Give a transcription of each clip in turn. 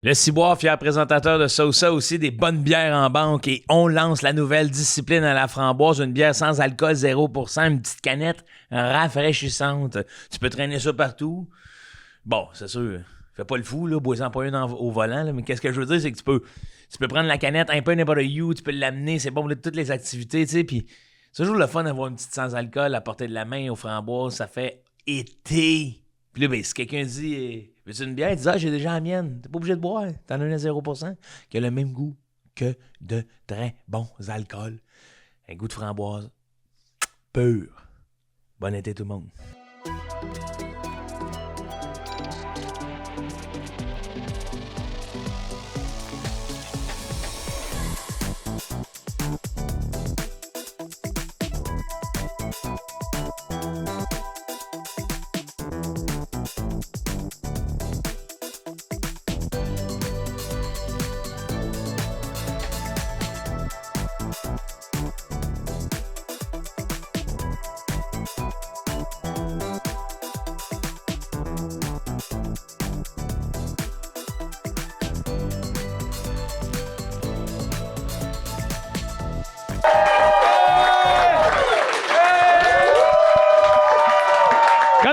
Le Ciboire, fier présentateur de Sosa, aussi des bonnes bières en banque, et on lance la nouvelle discipline à la framboise, une bière sans alcool, 0%, une petite canette rafraîchissante. Tu peux traîner ça partout. Bon, c'est sûr, fais pas le fou, là, bois-en pas une au volant, là, mais qu'est-ce que je veux dire, c'est que tu peux prendre la canette un peu n'importe où, tu peux l'amener, c'est bon pour toutes les activités, tu sais, puis c'est toujours le fun d'avoir une petite sans alcool à portée de la main aux framboises, ça fait été. Puis là, ben, si quelqu'un dit veux-tu une bière? Il dit j'ai déjà la mienne. T'es pas obligé de boire. T'en as une à 0% qui a le même goût que de très bons alcools. Un goût de framboise pur. Bon été tout le monde.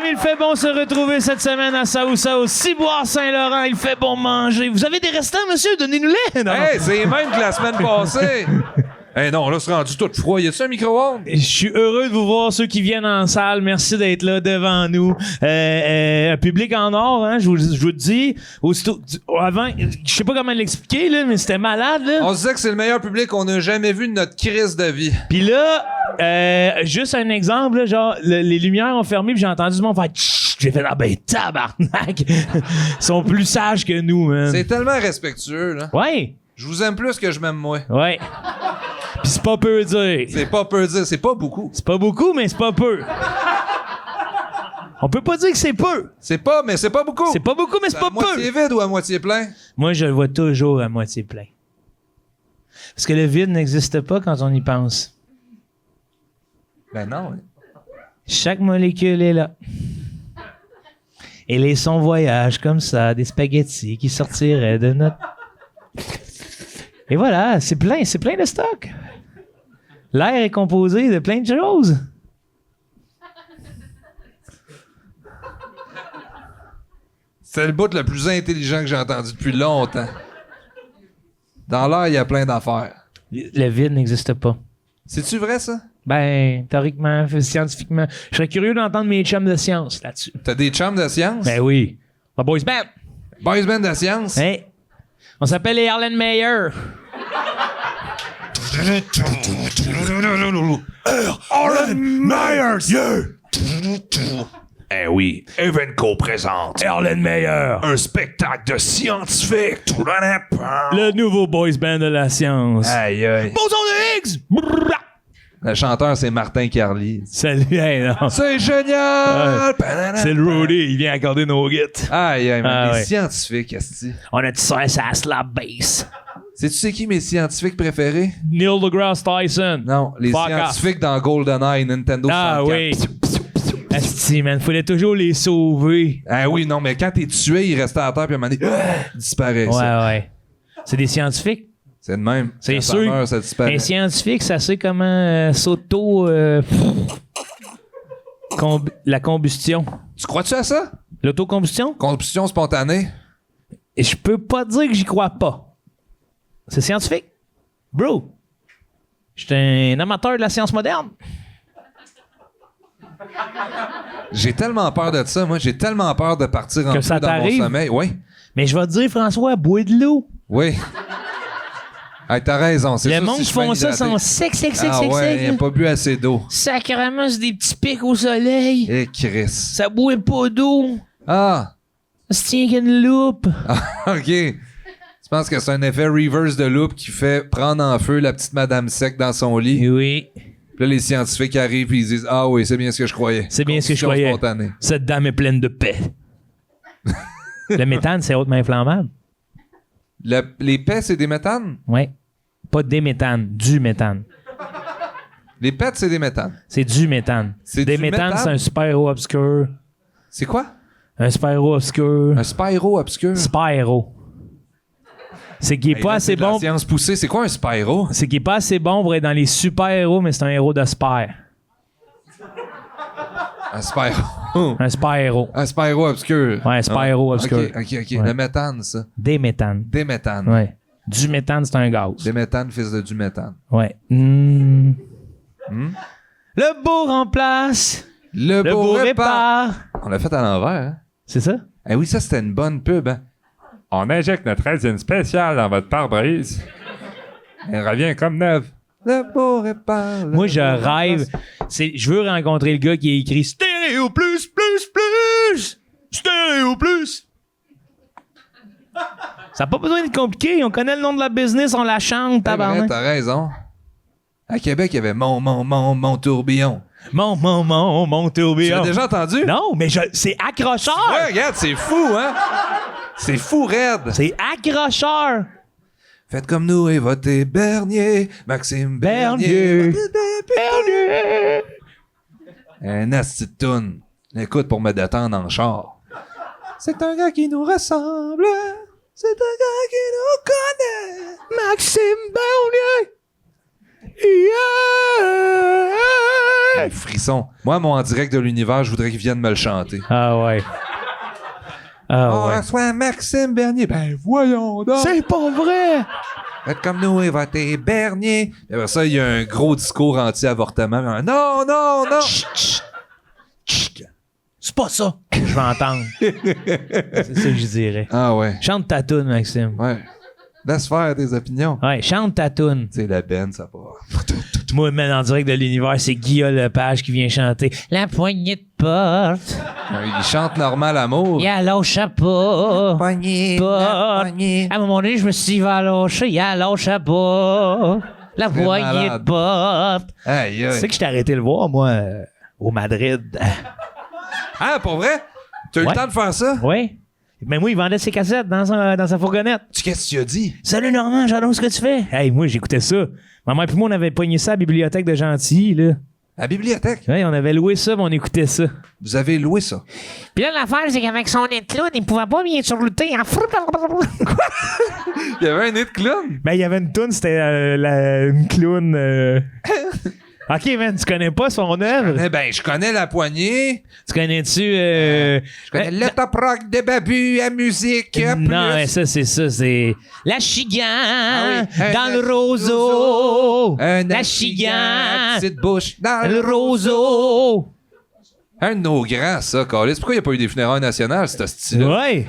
Il fait bon se retrouver cette semaine à Saoussa au Ciboire Saint-Laurent. Il fait bon manger. Vous avez des restants, monsieur? Donnez-nous-les. Hey, c'est même que la semaine passée. Hey non, là, c'est rendu tout froid. Y a-tu un micro-ondes? Je suis heureux de vous voir, ceux qui viennent en salle. Merci d'être là devant nous. Un public en or, hein, je vous dis. Avant, je sais pas comment l'expliquer, là, mais c'était malade, là. On se disait que c'est le meilleur public qu'on a jamais vu de notre crise de vie. Puis là, juste un exemple, là, genre, les lumières ont fermé, puis j'ai entendu du monde faire tch. J'ai fait tabarnak. Ils sont plus sages que nous, man. C'est tellement respectueux, là. Ouais. Je vous aime plus que je m'aime moi. Ouais. Pis c'est pas peu dire. C'est pas peu dire, c'est pas beaucoup. C'est pas beaucoup, mais c'est pas peu. On peut pas dire que c'est peu. C'est pas, mais c'est pas beaucoup. C'est pas beaucoup, mais c'est pas peu. À moitié vide ou à moitié plein? Moi, je le vois toujours à moitié plein. Parce que le vide n'existe pas quand on y pense. Ben non. Hein. Chaque molécule est là. Et les sons voyagent comme ça, des spaghettis qui sortiraient de notre... Et voilà, c'est plein de stock. L'air est composé de plein de choses. C'est le bout le plus intelligent que j'ai entendu depuis longtemps. Dans l'air, il y a plein d'affaires. Le vide n'existe pas. C'est-tu vrai, ça? Ben, théoriquement, scientifiquement. Je serais curieux d'entendre mes chums de science là-dessus. T'as des chums de science? Ben oui. La boys band. Boys band de science? Hey. On s'appelle les Harlan Meyer. Harlan Myers, yeah! Eh oui, Evenco présente Harlan Meyer. un spectacle de scientifiques. Le nouveau boys band de la science. Aïe, aïe. Boson de Higgs! Brrrra. Le chanteur, c'est Martin Carly. Salut, hey, non. C'est génial! C'est le Rudy, il vient accorder nos guides. Aïe, aïe, mais les ouais. scientifiques, esti. On a dit ça, ça slap bass. Sais-tu c'est qui mes scientifiques préférés? Neil deGrasse Tyson. Non, les Fuck scientifiques dans GoldenEye, Nintendo 64. Ah oui. Asti, man, fallait toujours les sauver. Ah oui, non, mais quand t'es tué, il restait à terre, puis à un moment donné, disparaît. Ça. Ouais. C'est des scientifiques. C'est de même. C'est Quand sûr. ça meurt, ça disparaît. Un scientifique, ça sait comment la combustion. Tu crois-tu à ça? L'autocombustion? Combustion spontanée? Et je peux pas dire que j'y crois pas. C'est scientifique. Bro, j'étais un amateur de la science moderne. J'ai tellement peur de ça, moi. J'ai tellement peur de partir en Que feu ça dans mon t'arrive? sommeil. Oui. Mais je vais te dire, François, bois de l'eau. Oui. Hey, t'as raison. C'est Le ça, monde si qui je suis font ça bien sont hydraté. sec. Ah ouais, il a pas bu assez d'eau. Sacrément, c'est des petits pics au soleil. Eh, Chris. Ça boit pas d'eau. Ah. Ça se tient qu'une loupe. OK. Tu penses que c'est un effet reverse de loupe qui fait prendre en feu la petite madame sec dans son lit? Oui. Puis là, les scientifiques arrivent et ils disent « Ah oui, c'est bien ce que je croyais. » C'est bien ce que je Combustion croyais. spontanée. Cette dame est pleine de paix. Le méthane, c'est hautement inflammable. Les pets, c'est des méthanes? Oui. Pas des méthanes, du méthane. Les pets, c'est des méthanes. C'est du méthane. C'est des du méthanes, méthane? c'est un super-héros obscur. C'est quoi? Un super-héros obscur. Un Spyro obscur? Spyro. C'est qu'il est pas assez bon. Science poussée, c'est quoi un Spyro? C'est qu'il est pas assez bon pour être dans les super-héros, mais c'est un héros de spare. Un Spyro. Un spare-héros. Un Spyro obscur. Ouais, un spare-héros obscur. Ok. Ouais. Le méthane, ça. Des méthanes. Des méthanes. Ouais. Du méthane, c'est un gaz. Des méthanes, fils de du méthane. Ouais. Le beau remplace. Le Le beau répare. On l'a fait à l'envers, hein? C'est ça? Eh oui, ça, c'était une bonne pub, hein? On injecte notre résine spéciale dans votre pare-brise. Elle revient comme neuve. Le beau répare. Moi, je rêve. Je veux rencontrer le gars qui a écrit Stéréo plus, plus, plus. Stéréo plus. Ça n'a pas besoin d'être compliqué. On connaît le nom de la business, on la chante, C'est vrai, tabarnak. t'as raison. À Québec, il y avait mon tourbillon. Mon Tu tourbillon. l'as déjà entendu? Non, mais c'est accrocheur. Ouais, regarde, c'est fou, hein? C'est fou, raide. C'est accrocheur. Faites comme nous et votez Bernier. Maxime Bernier. Bernier. Un asti de toune. Écoute pour me détendre en char. C'est un gars qui nous ressemble. C'est un gars qui nous connaît. Maxime Bernier. Yeah. Un frisson. Moi, mon en direct de l'univers, je voudrais qu'il vienne me le chanter. Ah ouais. Ah ouais. Reçoit Maxime Bernier. Ben voyons donc. C'est pas vrai. Faites comme nous et votez Bernier. Et après ça, il y a un gros discours anti-avortement. Non, non, non. C'est pas ça. Je vais entendre. C'est ça que je dirais. Ah ouais. Chante ta toune, Maxime. Ouais. Laisse faire tes opinions. Ouais, chante ta toune. Tu sais, la Ben, ça va. Moi, man, en direct de l'univers, c'est Guillaume Lepage qui vient chanter La poignée de porte. Il chante normal amour. Y'a lâche pas. Poignée, Porte. poignée. À un moment donné, je me suis dit, il va lâcher. Y'a lâche pas. La Très poignée de malade. porte. Aïe, Tu sais aïe. que je t'ai arrêté le voir, moi, au Madrid. Ah, pour vrai? Tu as eu Ouais. le temps de faire ça? Oui. Mais moi, il vendait ses cassettes dans sa fourgonnette. Qu'est-ce que tu as dit? Salut Normand, j'adore ce que tu fais. Hey, moi, j'écoutais ça. Ma mère et moi, on avait pogné ça à la bibliothèque de Gentilly, là. À la bibliothèque. Ouais, on avait loué ça, mais on écoutait ça. Vous avez loué ça. Puis là, l'affaire, c'est qu'avec son nez de clown, il pouvait pas bien surlutter en Il y avait un nez de clown. Ben, il y avait une toune, c'était une clown. Ok, man, tu connais pas son œuvre? Eh ben, je connais la poignée. Tu connais-tu. Je connais le top rock de Babu à musique. Non, mais ça, c'est ça, c'est. La chigan Ah oui. dans le roseau. Un La chigan petite bouche dans dans le roseau. Un de nos grands, ça, Carlis. Pourquoi il n'y a pas eu des funérailles nationales, ce style-là? Ouais.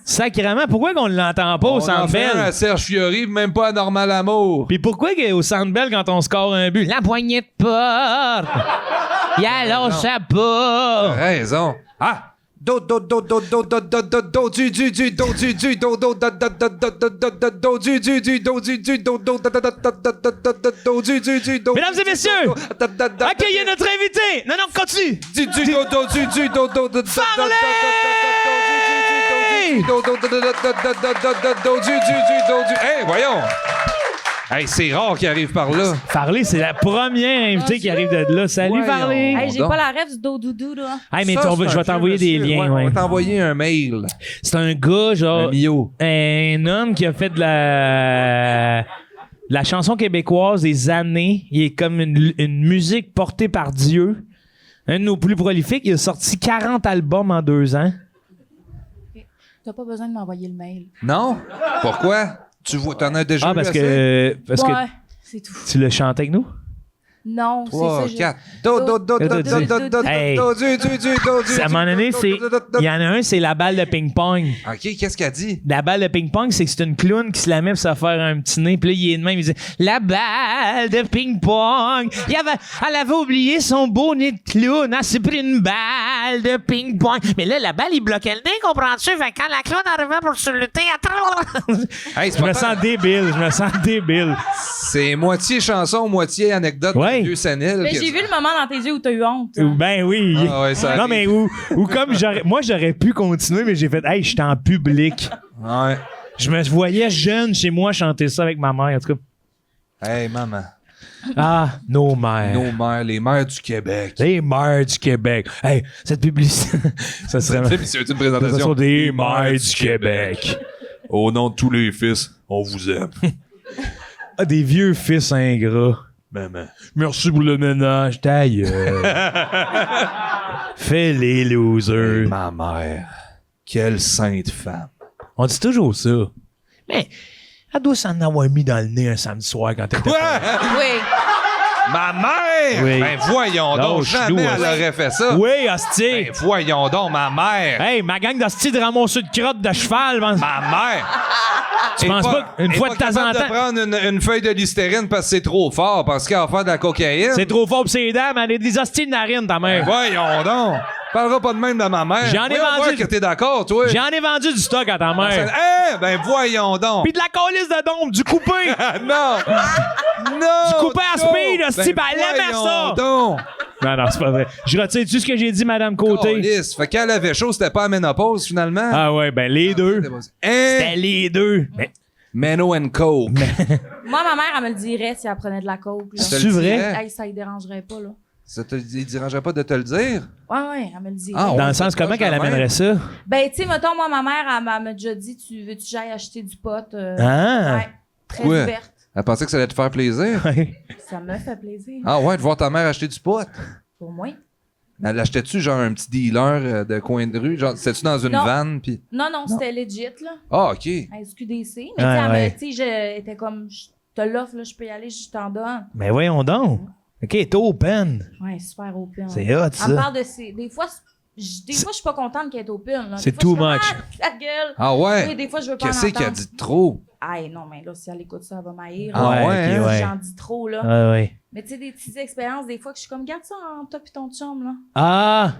Sacrément, pourquoi qu'on l'entend pas au On en Centre fait un Bell? à Serge Fiori, même pas à Normal Amour. Puis pourquoi au Centre Bell, quand on score un but, la poignée de porte, y'a lâche pas. Raison. Ah! Do du du du do du du do do do do do do do do do do du du du do du du do do do do do do du du du do. Mesdames et messieurs, accueillez notre invité. Non, continue. Du du do do du du do do do Farley! Hey, voyons! Hey, c'est rare qu'il arrive par là. Farley, c'est la première invitée qui arrive de là. Salut, Voyons. Farley. Hey, j'ai donc. pas la rêve du doudou, là. Hey, mais Ça, je c'est vais un t'envoyer vieux des monsieur. liens. Ouais, Ouais. On va t'envoyer un mail. C'est un gars, genre, Un mio. un homme qui a fait de la chanson québécoise des années. Il est comme une musique portée par Dieu. Un de nos plus prolifiques. Il a sorti 40 albums en 2 ans. T'as pas besoin de m'envoyer le mail. Non? Pourquoi? Tu vois, t'en as déjà Ah, eu parce assez? que Ouais, c'est tout. tu le chantais avec nous? Non, c'est 3, ça. 4. Do, do, do, do, do, do, do, do, Hey. do, du, du, du, do, du, À un du, moment donné, do, c'est. do, do, do, Il y en a un, c'est la balle de ping-pong. OK, qu'est-ce qu'elle dit? La balle de ping-pong, c'est que c'est une clown qui se la met pour se faire un petit nez. Puis là, il est de même, il dit la balle de ping-pong. Elle avait oublié son beau nez de clown. Elle s'est pris une balle de ping-pong. Mais là, la balle, il bloquait le nez, comprends-tu? Fait que quand la clown arrivait pour se lutter, Hey, c'est je pas me tant- sens débile. Je me sens débile. C'est moitié chanson, moitié anecdote Ouais. de vieux sénile. Mais j'ai vu le moment dans tes yeux où t'as eu honte. Ben oui. Ah ouais, ça non, arrive. mais ou comme j'aurais pu continuer, mais j'ai fait, hey, j'étais en public. Ouais. Je me voyais jeune chez moi chanter ça avec ma mère, en tout cas. Hey, maman. Ah, nos mères. Nos mères, les mères du Québec. Les mères du Québec. Hey, cette publicité. Ça serait. C'est une Ça présentation. sont des mères du Québec. Au nom de tous les fils, on vous aime. Ah, des vieux fils ingrats. Maman. Merci pour le ménage, ta gueule. Fais les losers. Ma mère. Quelle sainte femme. On dit toujours ça. Mais elle doit s'en avoir mis dans le nez un samedi soir quand elle était pas- Oui. Ma mère! Oui. Ben voyons donc, Lâche-nous, jamais elle hein. aurait fait ça. Oui, hostie. Ben voyons donc, ma mère! Hey, ma gang d'hostie de ramasseux de crotte de cheval. Man. Ma mère! Tu penses pas qu'une fois de temps en temps... de prendre une feuille de listérine parce que c'est trop fort, parce qu'elle va faire de la cocaïne. C'est trop fort pour ses dents, mais elle a des hosties de narines, ta mère. Voyons donc! Parlera pas de même de ma mère. J'en ai Voyons vendu- voir que t'es d'accord, toi. J'en ai vendu du stock à ta mère. Ben voyons donc! Pis de la calice de dombe, du coupé. Non! Non! Du coupé à Joe! speed, hostie, ben elle aimait voyons ça. donc! Non, non, c'est pas vrai. Je retire-tu ce que j'ai dit, Madame Côté? Calisse. Fait qu'elle avait chaud, c'était pas la ménopause, finalement. Ah ouais, ben les deux. C'était les deux. Mais Mano and Coke. Moi, ma mère, elle me le dirait si elle prenait de la coke. Là. Je te le C'est vrai? dirais. Hey, ça ne dérangerait pas, là. Ça te dérangeait pas de te le dire? Ouais, elle me le dirait. Ah, dans ouais, le sens, c'est comment proche qu'elle de même. amènerait ça? Ben, tu sais, mettons, moi, ma mère, elle m'a déjà dit, veux-tu que j'aille acheter du pot? Ah! Ouais, très Ouais. ouverte. Elle pensait que ça allait te faire plaisir. Ça me fait plaisir. Ah ouais, de voir ta mère acheter du pot. Pour moi. Elle l'achetait-tu genre un petit dealer de coin de rue? Genre, c'était-tu dans une Non. vanne? Pis... Non, c'était legit, là. Ah, OK. À SQDC. Ouais, Mais tu sais, elle ouais. me- tu sais, j'étais comme, je te l'offre, là, je peux y aller, je t'en donne. Mais voyons donc. OK, t'es open. Ouais, super open. C'est hot, Elle me ça. parle de ses. Des fois, je suis pas contente qu'elle est open. Là. C'est Des fois, too je suis much. comme, Ah, ta gueule! Ah ouais? Oui, des fois, je veux pas en Qu'est-ce qu'elle a entendre. dit de trop? Aïe, non, mais là, si elle écoute ça, elle va m'haïr. Ah ouais, ok, hein? ouais. J'en dis trop, là. Ouais, ouais. Mais tu sais, des petites expériences, des fois, que je suis comme, garde ça en toi pis ton chum, là. Ah!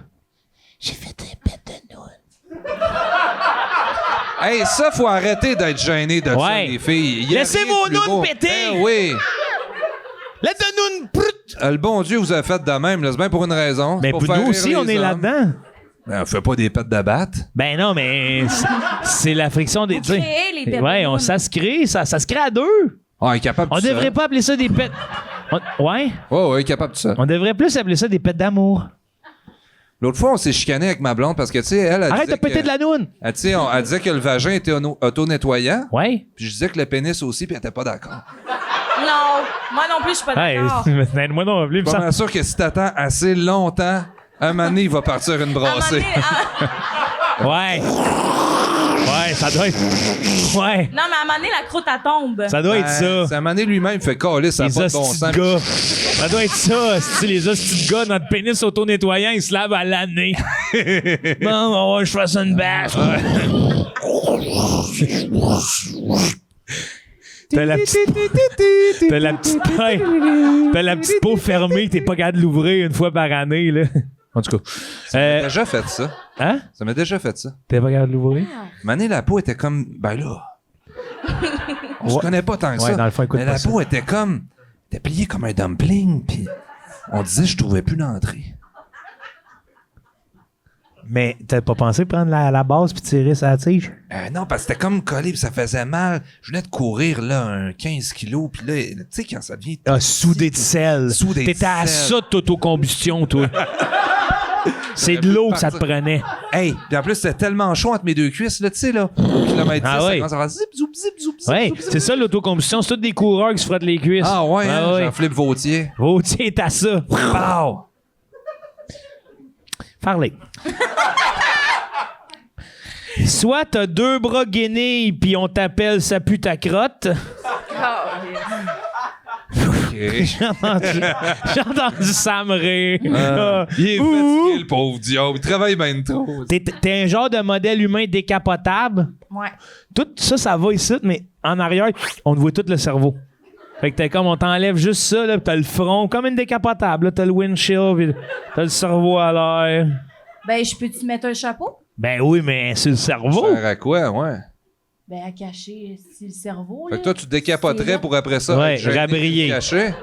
J'ai fait un pet de noun. Hey, ça, faut arrêter d'être gêné de ça, Ouais. les filles. Il y a Laissez rien de vos plus nounes beau. péter. Ben oui. La de noun! Le bon Dieu vous a fait de même, là. C'est bien pour une raison. Mais C'est pour faire nous rire aussi, les on est hommes. là-dedans. Ben, on fait pas des pets de batte. Ben non, mais c'est la friction des... Vous tu sais. créez les pets de Ouais, noun. ça se crée, ça se crée à deux. Ah, il est capable On de ça. devrait pas appeler ça des pets... Ouais? Ouais, il est capable de ça. On devrait plus appeler ça des pets d'amour. L'autre fois, on s'est chicané avec ma blonde parce que, tu sais, elle Arrête disait de péter que- de la noune! Elle, tu sais, elle disait que le vagin était auto-nettoyant. Ouais? Puis je disais que le pénis aussi, puis elle était pas d'accord. Non, moi non plus, je suis pas Hey, d'accord. moi non plus, Je suis pas mal sûr que si t'attends assez longtemps, un moment donné, il va partir une À un moment brassée. donné, Ouais. Ouais, ça doit être... Ouais. non, mais à un moment donné, la croûte, elle tombe. Ça doit être ça. C'est à un moment donné, lui-même, il fait caler, ça n'a Les pas de bon hosties sens. de gars. Ça doit être ça, si les hosties de gars, notre pénis auto-nettoyant, il se lave à l'année. Bon, je fasse une bâche. T'as la petite... T'as la petite... Ouais. T'as la petite peau fermée que t'es pas capable de l'ouvrir une fois par année, là. En tout cas. J'ai déjà fait ça. Hein? Ça m'a déjà fait ça. T'es pas capable de l'ouvrir? Mané, la peau était comme. Ben là. On se connaît pas tant que Ouais, ça. dans le fond, écoute mais pas la ça. peau était comme. était pliée comme un dumpling, puis on disait je trouvais plus l'entrée. Mais t'as pas pensé prendre la base puis tirer sa tige? Non, parce que c'était comme collé, puis ça faisait mal. Je venais de courir, là, un 15 kilos, puis là, tu sais, quand ça devient. Ah, soudé de sel. Soudé de T'étais à sel. ça de t'autocombustion, toi. C'est de l'eau que ça te prenait. Hey, puis en plus, c'était tellement chaud entre mes deux cuisses, là, tu sais, là. Au kilomètre 10, Ah ça ouais. commence à faire zip, zoup, zip, zoup, zip, Ouais, zoup, zip. c'est ça l'autocombustion. C'est tous des coureurs qui se frottent les cuisses. Ah ouais, hein, ouais. Jean-Philippe Vautier. Oh, tiens, t'as ça. Pow! Parlez. Soit t'as deux bras guenilles puis on t'appelle ça pue ta crotte. OK. J'ai entendu Sam rire. Ah. Il est Ou- fatigué, le pauvre diable. Il travaille bien trop. T'es un genre de modèle humain décapotable. Ouais. Tout ça, ça va ici, mais en arrière, on te voit tout le cerveau. Fait que t'es comme, on t'enlève juste ça, là, pis t'as le front, comme une décapotable, là, t'as le windshield, pis t'as le cerveau à l'air. Ben, je peux-tu mettre un chapeau? Ben oui, mais c'est le cerveau. Faire à quoi, ouais? Ben, à cacher si le cerveau, Fait là. que toi, tu décapoterais C'est là. pour après ça. Ouais, être gêné, rabrier. caché.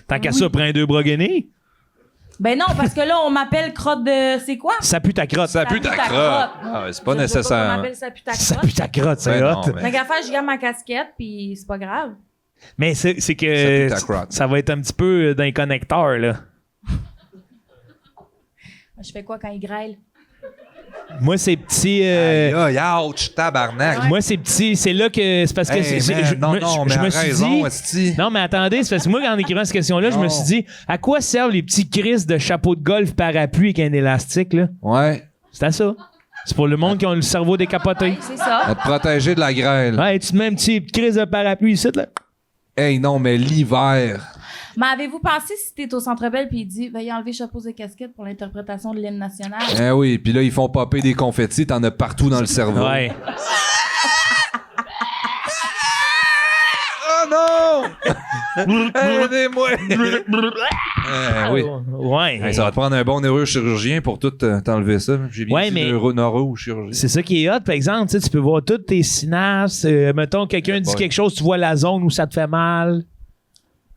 Tant qu'à ça, prends deux bras guenilles. Ben non, parce que là, on m'appelle crotte de... C'est quoi? Ça pue ta crotte. Ça pue ta crotte. Ah ouais, c'est pas Je veux nécessaire. qu'on m'appelle ça pue ta Ça crotte. pue ta crotte, c'est Ben hot. non, mais- Fait qu'à faire, je garde ma casquette, puis c'est pas grave. Mais c'est Ça que pue ta crotte. ça va être un petit peu d'un connecteur, là. Je fais quoi quand il grêle? Moi, c'est petit. Aïe, ouch, tabarnak. Moi, c'est petit. C'est là que. C'est parce que. Hey, man, je me suis dit. esti. Non, mais attendez, c'est parce que moi, en écrivant cette question-là, je me suis dit, à quoi servent les petits crises de chapeau de golf parapluie avec un élastique, là? Ouais. C'est à ça. C'est pour le monde qui a le cerveau décapoté. C'est ça. À te protéger de la grêle. Ouais, tu te mets un petit crise de parapluie ici, là. Hey, non, mais l'hiver. Mais avez-vous pensé si t'es au Centre Bell puis il dit veuillez enlever chapeaux et casquettes pour l'interprétation de l'hymne national? Eh oui, puis là, ils font popper des confettis, t'en as partout dans le cerveau. Ouais. Oh non! Aidez-moi! Oui. Ouais. Hey, ça va te prendre un bon neurochirurgien pour tout t'enlever ça. J'ai bien Ouais, dit mais- neurochirurgien. C'est ça qui est hot, par exemple. Tu sais, tu peux voir toutes tes synapses. Mettons, quelqu'un dit bon. quelque chose, tu vois la zone où ça te fait mal.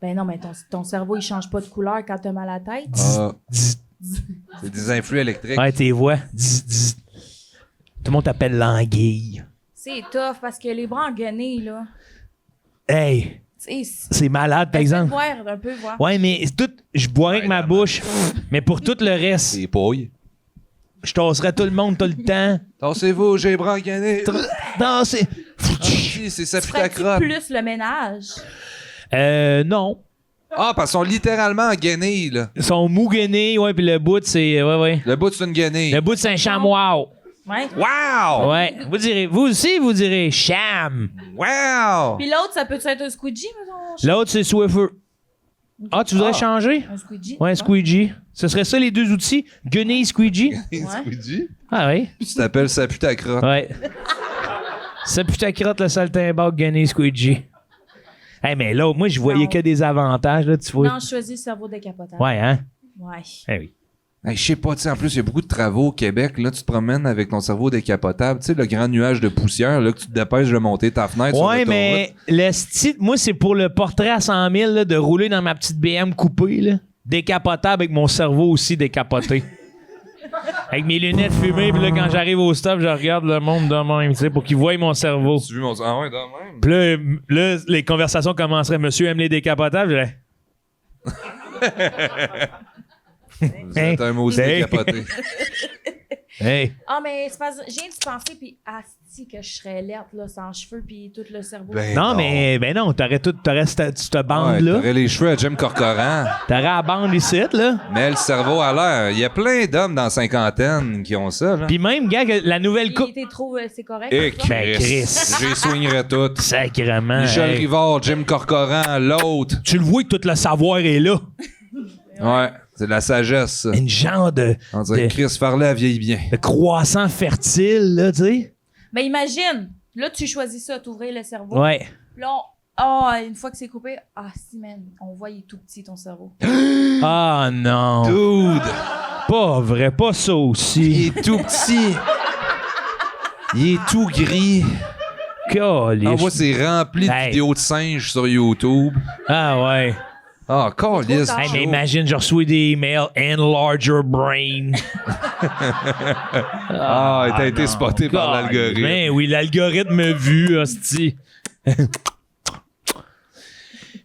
Ben non, mais ton cerveau, il change pas de couleur quand t'as mal à la tête. Ah. C'est des influx électriques. Ouais, tes voix. Zzz. Tout le monde t'appelle l'anguille. C'est tough parce que les bras engainés, là. Hey, Tu sais, c'est malade, par exemple. boire un peu, voir. Ouais, mais tout, je boirais avec ma bouche. Mais pour tout le reste, C'est pouille. je tasserais tout le monde tout le temps. Tassez-vous, j'ai bras gagnés. Non, c'est. C'est ça Tu pue ta ferais-tu crotte. plus le ménage? Non. Ah, parce qu'ils sont littéralement gainés, là. Ils sont mou gainés, ouais, puis le bout, c'est. Ouais, ouais. Le bout, c'est une gainée. Le bout, c'est un chamois. Ouais. Wow! Ouais. Vous aussi, vous direz cham. Wow! Puis l'autre, ça peut être un squeegee, mettons? L'autre, c'est Swiffer. Ah, tu voudrais changer? Un squeegee? Ouais, squeegee. Ce serait ça les deux outils? Guenille, squeegee? Squeegee? Ah oui. Puis tu t'appelles ça pue ta crotte. Ouais. Ça pue ta crotte, le saltimbanque, guenille, squeegee. Hey, mais là, moi, je voyais Non. que des avantages, là, tu vois. Non, je choisis le cerveau décapotable. Ouais, hein? Ouais. Eh oui. Hey, je sais pas, tu sais, en plus, il y a beaucoup de travaux au Québec. Là, tu te promènes avec ton cerveau décapotable. Tu sais, le grand nuage de poussière, là, que tu te dépêches de monter ta fenêtre sur Ouais, l'autoroute. mais le style, moi, c'est pour le portrait à 100 000, là, de rouler dans ma petite BM coupée, là. Décapotable avec mon cerveau aussi décapoté. Avec mes lunettes fumées, puis là, quand j'arrive au stop, je regarde le monde de même, tu sais, pour qu'ils voient mon cerveau. Tu veux mon... Ah ouais, dans le même. Puis là, les conversations commenceraient. Monsieur aime les décapotables? Je dirais, Vous êtes un mot aussi Hey. décapoté. hey. Ah, mais c'est pas... j'ai viens d'y penser, puis asti que je serais alerte, là, sans cheveux, puis tout le cerveau. Non, mais ben non, t'aurais cette Ouais, bande-là. t'aurais les cheveux à Jim Corcoran, T'aurais la bande ici, là. mais le cerveau à l'air. Il y a plein d'hommes dans cinquantaine qui ont ça, là. Puis même, gars, que la nouvelle coupe. Il était trop... c'est correct? Et pour toi? Ben, Chris. J'ai soignerai tout. Sacrement. Michel hey. Rivard, Jim Corcoran, l'autre. Tu le vois que tout le savoir est là. Ouais, c'est de la sagesse, ça. Une genre de On dirait que Chris Farley vieillit bien. croissant fertile, là, tu sais. Ben, imagine, là, tu choisis ça, t'ouvrir le cerveau. Ouais. Puis là, une fois que c'est coupé, si, man, on voit, il est tout petit, ton cerveau. Ah non. Dude, Pas vrai, pas ça il aussi. est tout petit. Il est tout gris. Calice. On voit, c'est rempli de Hey. vidéos de singes sur YouTube. Ah ouais. Ah, calice. tard. Hey, mais imagine, je reçois des emails enlarge your brain. Ah, t'as été spoté par l'algorithme. Mais oui, l'algorithme m'a vu, hostie.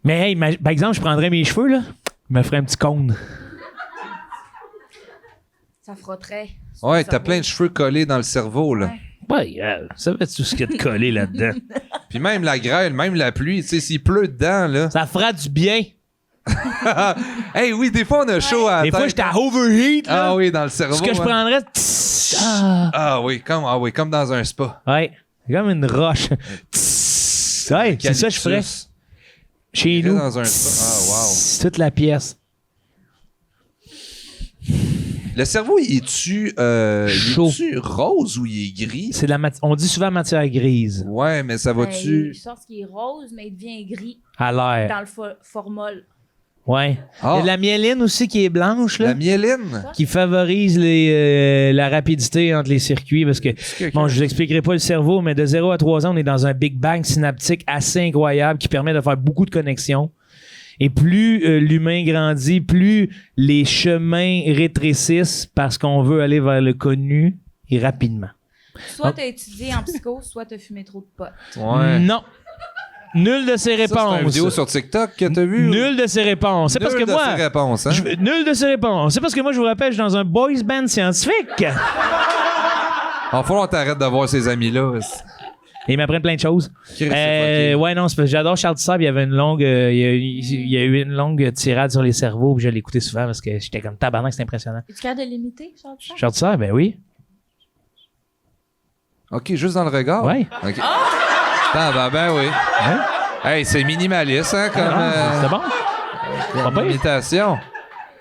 Mais hey, par exemple, je prendrais mes cheveux, là. Je me ferais un petit cône. Ça frotterait. Ouais, t'as plein de cheveux collés dans le cerveau, là. Ouais, ça fait tout ce qu'il y a de collé là-dedans. Puis même la grêle, même la pluie, tu sais, s'il pleut dedans, là. Ça fera du bien. Hey, oui, des fois, on a chaud à la Des fois, tête. j'étais à overheat, là. Ah oui, dans le cerveau. Ce que je hein. prendrais... Ah oui, comme dans un spa. Ouais, comme une roche. Ouais, c'est ça que je ferais. Eucalyptus. Chez Irais nous. dans un spa. Toute la pièce. Le cerveau, il est-tu Chaud. rose ou il est gris? C'est de la on dit souvent matière grise. Ouais, mais ça va-tu... Il sort ce qui est rose, mais il devient gris À l'air. dans le formol. Ouais. Ah. Il y a de la myéline aussi qui est blanche, là. La myéline? Qui favorise la rapidité entre les circuits parce que, bon, je vous expliquerai pas le cerveau, mais de 0 à 3 ans, on est dans un Big Bang synaptique assez incroyable qui permet de faire beaucoup de connexions. Et plus l'humain grandit, plus les chemins rétrécissent parce qu'on veut aller vers le connu et rapidement. Soit t'as étudié en psycho, soit t'as fumé trop de pot. Ouais. Non. Nulle de ces Ça, c'est une réponses. vidéo sur TikTok que t'as vu? Nulle de ces réponses. C'est parce que moi... Nulle de ces réponses, hein? Nulle de ces réponses. C'est parce que moi, je vous rappelle, je suis dans un boys band scientifique. va falloir t'arrêter de voir ces amis-là. Ils m'apprennent plein de choses. Christ, c'est fucké. Ouais, non, c'est parce que j'adore Charles Tissot. Il y avait une longue, il y a eu une longue tirade sur les cerveaux. Puis je l'écoutais souvent parce que j'étais comme tabarnak, c'est impressionnant. Es-tu capable de l'imiter, Charles? Charles Tissot, ben oui. OK, juste dans le regard? Ouais. OK. Ben oui. Hey, c'est minimaliste, hein, comme C'est bon? Pas pire. imitation.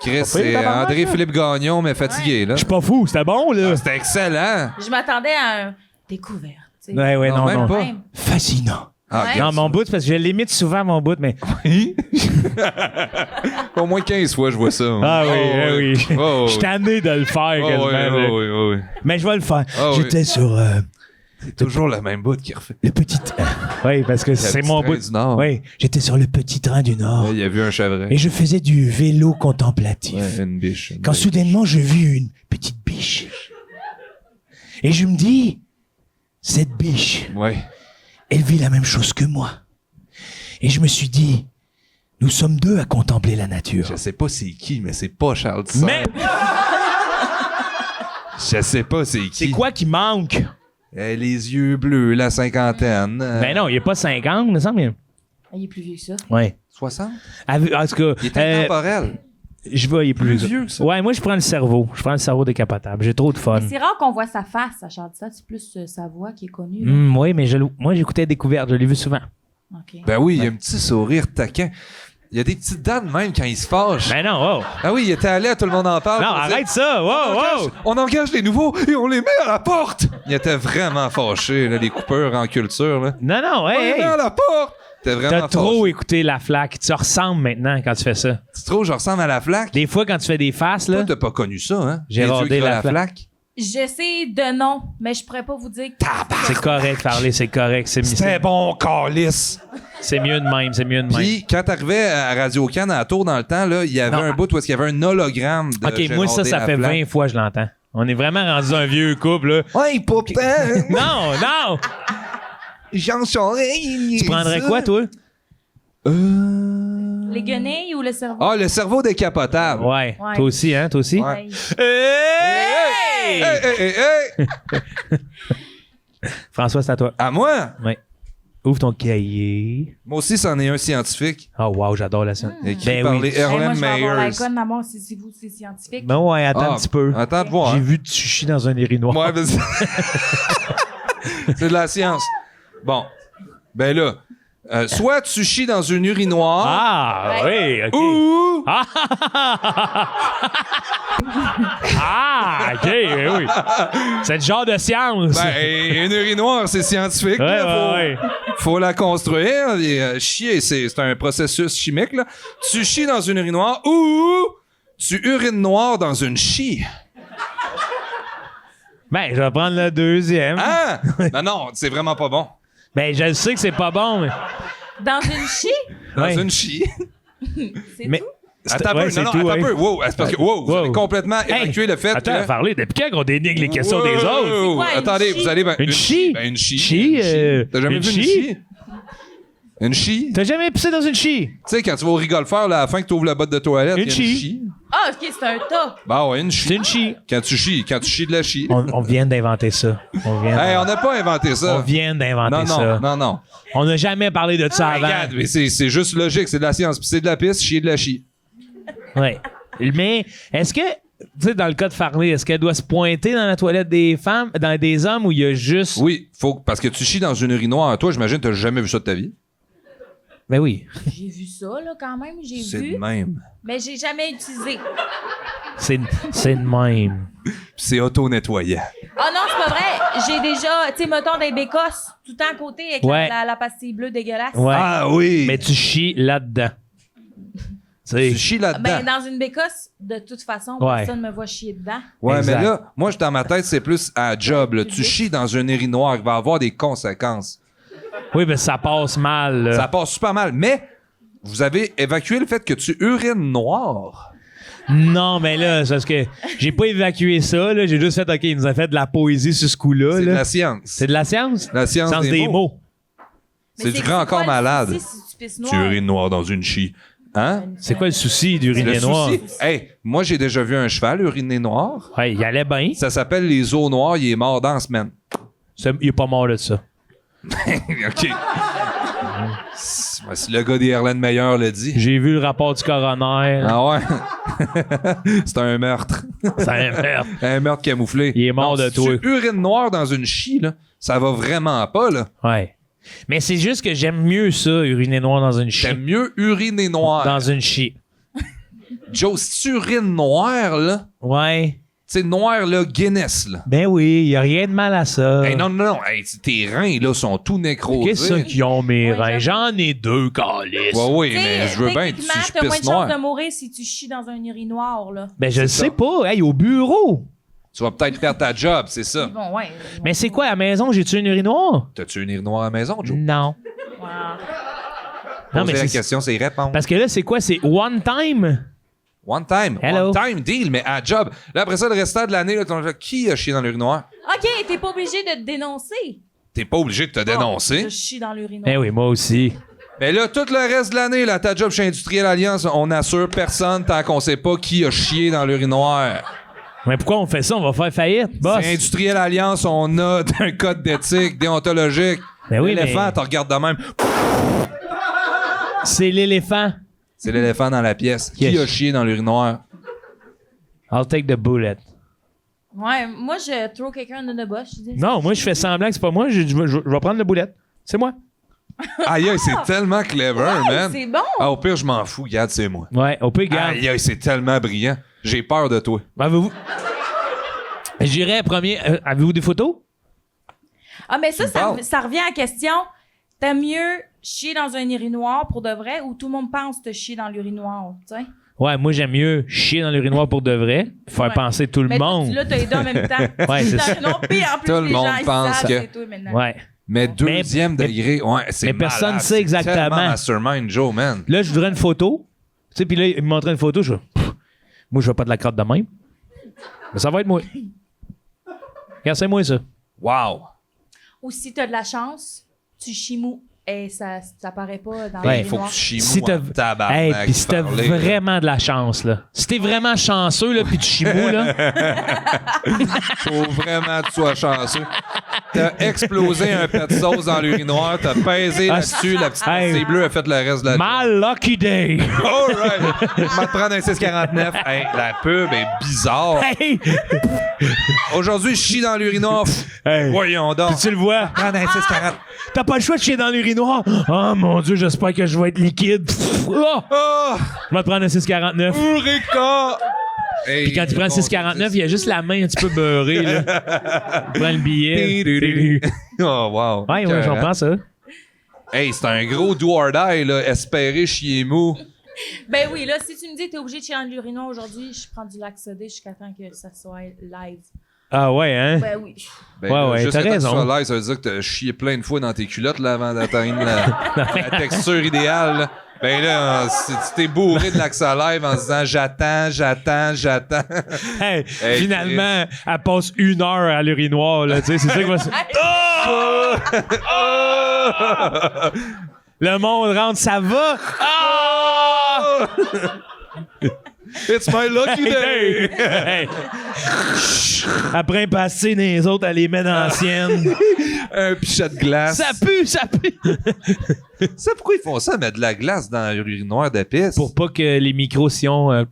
Chris, Pas pire, c'est tabarnak, André-Philippe Gagnon, mais fatigué, là. Je suis pas fou, c'était bon, là. C'était excellent. Je m'attendais à un découverte. tu sais. Ouais, Non, non, même non. pas. Même. Fascinant. Ah, Ouais. Non, mon bout, c'est parce que je l'imite souvent, mon bout, mais. Au moins 15 fois, je vois ça. Ah oui, Oh, oui. Oh, Je suis tanné de le faire, Oh, quasiment, oui, là. oui. Mais je vais le faire. Ah oui. J'étais sur C'est toujours la même bout qui refait. le petit. Oui, parce que c'est petit mon train bout. du Nord. Oui, j'étais sur le petit train du Nord. Il y a vu un chevreuil. Et je faisais du vélo contemplatif. Ouais, une biche. Quand soudainement, je vis une petite biche. Et je me dis, cette biche, Ouais. elle vit la même chose que moi. Et je me suis dit, nous sommes deux à contempler la nature. Je sais pas c'est qui, mais c'est pas Charles Tissot. Mais Je sais pas c'est qui. c'est quoi qui manque? Les yeux bleus, la cinquantaine. Ben non, il est pas 50, me semble. Ah, il est plus vieux que ça. Ouais. 60? En tout cas, Il est intemporel. je vais, il est plus vieux que ça. Ouais, moi, je prends le cerveau. Je prends le cerveau décapotable. J'ai trop de fun. Mais c'est rare qu'on voit sa face à Charles Tissot. C'est plus sa voix qui est connue. là. Oui, mais moi, j'écoutais Découverte. Je l'ai vu souvent. OK. Ben oui, il y a un petit sourire taquin. Il y a des petites dents de même quand il se fâche. Ben non, wow. Ah oui, il était allé à Tout le monde en parle. Non, pour dire, arrête ça. Wow. On engage les nouveaux et on les met à la porte. Il était vraiment fâché, là, les coupeurs en culture. Là. Non, On les hey. met à la porte. T'es vraiment T'as trop fâché. écouté La Flaque. Tu ressembles maintenant quand tu fais ça. C'est trop, je ressemble à la flaque. Des fois, quand tu fais des faces, Toi, là. t'as pas connu ça, hein? J'ai Les rodé dieux qui la ont flaque. Je sais de nom, mais je pourrais pas vous dire. C'est correct, parler, c'est correct. C'était bon, calice. C'est mieux de même, c'est mieux de même. Puis, quand t'arrivais à Radio-Can à la tour dans le temps, là, il y avait Non. un bout où il y avait un hologramme de OK, moi, ça Gérard fait Laflaque. 20 fois que je l'entends. On est vraiment rendu un vieux couple, là. Ouais, pourtant, Non! Jean Charest, Tu prendrais quoi, toi? Les guenilles ou le cerveau? Ah, le cerveau décapotable. Ouais. Ouais. Toi aussi, hein? Toi aussi? Ouais. Hey! Hey! François, c'est à toi. À moi? Ouais. Ouvre ton cahier. Moi aussi, c'en est un scientifique. Oh, wow, j'adore la scène. Écrit Ben par oui. les Hey, moi, Erlen je vais avoir Meyers. l'icône d'abord si vous, c'est scientifique. Ben ouais, attends un petit peu. Attends de voir. J'ai vu du sushi dans un urinoir. Ouais, ben, c'est de la science. Bon. Ben là, soit tu chies dans une urinoire, Ah, oui, OK. ou... Ah, OK, oui. C'est le genre de science. Ben, une urinoire, c'est scientifique. Ouais, là. ouais. Faut la construire. Et, chier, c'est un processus chimique. Là. Tu chies dans une urinoire ou tu urines noir dans une chie. Ben, je vais prendre le deuxième. Hein? Non, c'est vraiment pas bon. Ben, je sais que c'est pas bon, mais. Dans une chie? Dans Ouais. une chie. C'est Mais. tout? Attends un Ouais, peu, c'est non, tout, attends ouais. un peu. Wow, c'est parce que, wow, vous avez complètement évacué le fait Attends, que... à parler. Depuis quand on dénigre les questions des Wow, autres? wow, wow. quoi, une Attendez, chie? vous allez... Une chie? Ben, une chie. Chie, T'as jamais une vu une chie? chie? Une chie? Tu T'as jamais pissé dans une chie? sais, quand tu vas au rigolfeur, là, à la fin que tu ouvres la botte de toilette, Une il y a chie. Ah, OK, c'est un tas. Bah ouais, une chie. C'est une chie. Quand tu chies de la chie. On vient d'inventer ça. Hey, on n'a pas inventé ça. On vient d'inventer ça. Non. On n'a jamais parlé de ça avant. Regarde, mais c'est juste logique, c'est de la science. Puis c'est de la pisse, chier de la chie. Ouais. Mais est-ce que, tu sais, dans le cas de Farley, est-ce qu'elle doit se pointer dans la toilette des femmes, dans des hommes, ou il y a juste. Oui, parce que tu chies dans une urinoire. Toi, j'imagine que t'as jamais vu ça de ta vie. Ben oui. J'ai vu ça, là, quand même. J'ai C'est vu. de même. Mais j'ai jamais utilisé. C'est de même. Puis c'est auto-nettoyant. Ah non, c'est pas vrai. J'ai déjà, tu sais, mettons des bécosses tout à côté avec Ouais. la pastille bleue dégueulasse. Ouais. Ah oui! Mais tu chies là-dedans. Tu sais. tu chies là-dedans. Ben, dans une bécosse, de toute façon, Ouais. personne me voit chier dedans. Ouais, Exact. mais là, moi, dans ma tête, c'est plus à job. Là. Tu chies dans une urinoir, il va avoir des conséquences. Oui, mais ça passe mal. là. Ça passe super mal. Mais vous avez évacué le fait que tu urines noir. Non, mais là, c'est parce que j'ai pas évacué ça. Là. J'ai juste fait, OK, il nous a fait de la poésie sur ce coup-là. C'est de là. la science. C'est de la science? La science Science des mots. Mais C'est du grand corps quoi, malade. si tu pisses noir? Tu urines noir dans une chie. Hein? C'est quoi le souci d'uriner Le noir? souci? Hey, moi, j'ai déjà vu un cheval uriner noir. Ouais, il allait bien. Ça s'appelle les os noirs. Il est mort dans la semaine. Il est pas mort de ça. OK. Si le gars des Erlenmeyer le dit. J'ai vu le rapport du coroner. Ah ouais? C'est un meurtre. C'est un merde. Un meurtre camouflé. Il est mort de si toi. tu urines noir dans une chie, là, ça va vraiment pas, là. Ouais. Mais c'est juste que j'aime mieux ça, uriner noir dans une chie. T'aimes mieux uriner noir. Dans une chie. Joe, si tu urines noir, là, Ouais. tu sais, noir, là, Guinness, là. Ben oui, y a rien de mal à ça. Hey, non. Hey, tes reins, là, sont tout nécrosés. Qu'est-ce que qu'ils ont, mes Ouais, reins? j'avoue. J'en ai 2, calices. Ouais, oui, Tu sais, mais je veux bien que tu techniquement, t'as moins de pisses chances de noir. mourir si tu chies dans un urinoir, là. Ben, je le C'est sais ça. pas. Hey, au bureau. Tu vas peut-être perdre ta job, c'est ça. Bon, ouais. Mais c'est quoi, à la maison, j'ai-tu une urinoir? T'as-tu une urinoir à la maison, Joe? Non. Wow. Non, Poser mais la c'est... question, c'est répondre. Parce que là, c'est quoi? C'est one time? One time. Hello. One time deal, mais à job. Là, après ça, le restant de l'année, là, qui a chié dans l'urinoir? OK, t'es pas obligé de te dénoncer. T'es pas obligé de te dénoncer. Je chie dans l'urinoir. Ben oui, moi aussi. Mais là, tout le reste de l'année, là, ta job chez Industriel Alliance, on assure personne tant qu'on sait pas qui a chié dans l'urinoir. Mais pourquoi on fait ça? On va faire faillite, boss. Chez Industriel Alliance, on a un code d'éthique déontologique. Ben oui, L'éléphant, mais- te regarde de même. C'est l'éléphant. C'est l'éléphant dans la pièce. Qui Yes. a chié dans l'urinoir? I'll take the bullet. Ouais, moi, je throw quelqu'un under the bus. Je dis, Non, moi, je fais semblant que c'est pas moi. Je vais prendre le bullet. C'est moi. Aïe, aïe, c'est tellement clever, man. c'est bon. Ah, au pire, je m'en fous. Regarde, c'est moi. Ouais, au pire, garde. Aïe, aïe, c'est tellement brillant. J'ai peur de toi. Ben, avez-vous... J'irais premier... avez-vous des photos? Ah, mais ça parles? ça revient à la question. T'aimes mieux chier dans un urinoir pour de vrai ou tout le monde pense te chier dans l'urinoir, tu sais? Ouais, moi, j'aime mieux chier dans l'urinoir pour de vrai. Faire Ouais. penser tout le Mais toi, monde. là, t'as les deux en même temps. Ouais, Tu chies c'est dans ça. l'urinoir, puis en plus, Tout le les monde gens, ils pense savent que- c'est toi maintenant. Ouais. Mais deuxième mais- degré, ouais, c'est mais personne malade. sait exactement. C'est tellement mastermind, Joe, man. Là, je voudrais une photo. Tu sais, puis là, il me montrait une photo. Je fais, moi, je veux pas de la crotte de même. Mais ça va être moi. Regarde, c'est moi, ça. Wow. Ou si t'as de la chance, tu chies mou. Et ça paraît pas dans Ouais, Il faut que l'urinoir. tu chies Si mou t'as en tabarnak. hey, puis si t'as parler. vraiment de la chance, là. Si t'es vraiment chanceux, là, puis tu chies mou, là. Faut vraiment que tu sois chanceux. T'as explosé un pet de sauce dans l'urinoir, t'as pesé Ah, là-dessus, la petite hey. pensée bleue a fait le reste de la My lucky day. All right. Je vais te prendre un 649. Hey, la pub est bizarre. Hey! Aujourd'hui, je chie dans l'urinoir. Pff, Hey. voyons donc. Puis tu le vois. Prendre un 640. T'as pas le choix de chier dans l'urinoir. Oh mon Dieu, j'espère que je vais être liquide. Pff, oh! Oh! Je vais te prendre un 649. Eureka! Hey, Puis quand il prend le 649, il y a juste la main un petit peu beurrée, là. Il prend le billet. Oh, wow. Ouais, ouais, j'en prends ça. Hey, c'est un gros do or die, là. Espérer chier mou. Ben oui, là, si tu me dis que t'es obligé de chier dans l'urinoir aujourd'hui, je prends du Laxodé jusqu'à temps que ça soit live. Ah ouais, hein? Ben oui. Ben, Ouais, là, ouais, juste t'as que quand raison. tu sois live, ça veut dire que t'as chié plein de fois dans tes culottes, là, avant d'atteindre la texture idéale, là. Ben là, si tu t'es bourré de Laxalive en se disant j'attends. Hey, Hey, finalement, elle passe 1 heure à l'urinoir, là. Tu sais, c'est ça qui va se... Le monde rentre, ça va? Ah! It's my lucky day! Hey. Chut. Après, passer les autres, elle les met dans la sienne. Un pichet de glace. Ça pue, ça pue! Ça, pourquoi ils font ça, mettre de la glace dans l'urinoir d'épices? Pour pas que les micro-sillons...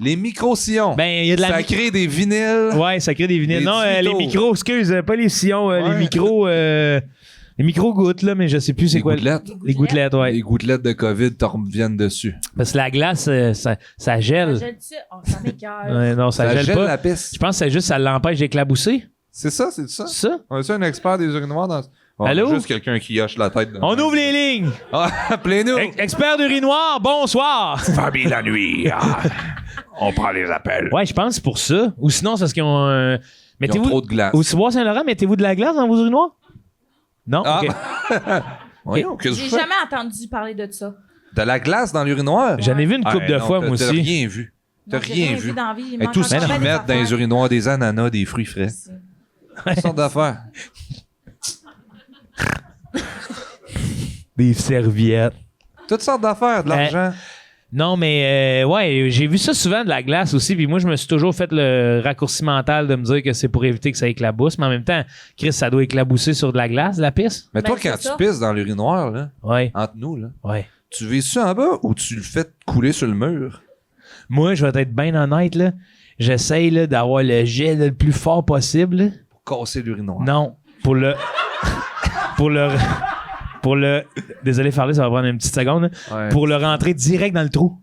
Les micro-sillons. Ben, il y a de la... Ça crée des vinyles. Ouais, ça crée des vinyles. Des Non, les tuyaux. micros, excuse, pas les sillons, les Ouais. micros... les micro-gouttes, là, mais je sais plus c'est Les quoi. gouttelettes. Les gouttelettes, ouais. Les gouttelettes de COVID te reviennent dessus. Parce que la glace, ça gèle. Gèle-tu? Oh, ça m'écoeure. Ouais, non, ça, gèle pas. la piste. Je pense que c'est juste ça l'empêche d'éclabousser. C'est ça, c'est ça? C'est ça? On a un expert des urinoirs dans... On a Allô? juste quelqu'un qui hoche la tête. On ouvre les lignes. Ah, appelez-nous! Expert d'urinoir, bonsoir. Famille la nuit. Ah. On prend les appels. Ouais, je pense que c'est pour ça. Ou sinon, c'est parce qu'ils ont... Ils ont mettez-vous... trop de glace. Au Ciboire-Saint-Laurent, mettez-vous de la glace dans vos urinoirs? Non? Ah. OK. Voyons, qu'est-ce que J'ai je fais? jamais entendu parler de ça. De la glace dans l'urinoir? J'en ai vu une couple Ah, de non, fois, t'as- moi T'as aussi. rien vu. T'as Donc, j'ai rien vu. dans la vie, il Et manque tout ce encore qu'ils bien des mettent dans les affaires. urinoirs, des ananas, des fruits frais. Toutes sortes d'affaires. Des serviettes. Toutes sortes d'affaires, de l'argent. Non, mais ouais, j'ai vu ça souvent de la glace aussi, puis moi, je me suis toujours fait le raccourci mental de me dire que c'est pour éviter que ça éclabousse, mais en même temps, Chris, ça doit éclabousser sur de la glace, la pisse? Mais toi, Ben, quand c'est tu ça. pisses dans l'urinoir, là, Ouais, entre nous, là, ouais. tu vises ça en bas ou tu le fais couler sur le mur? Moi, je vais être bien honnête, là. J'essaye là, d'avoir le jet là, le plus fort possible. Là. Pour casser l'urinoir. Non, pour le... pour le... Désolé, Farley, ça va prendre une petite seconde. Là. Ouais. Pour le rentrer direct dans le trou.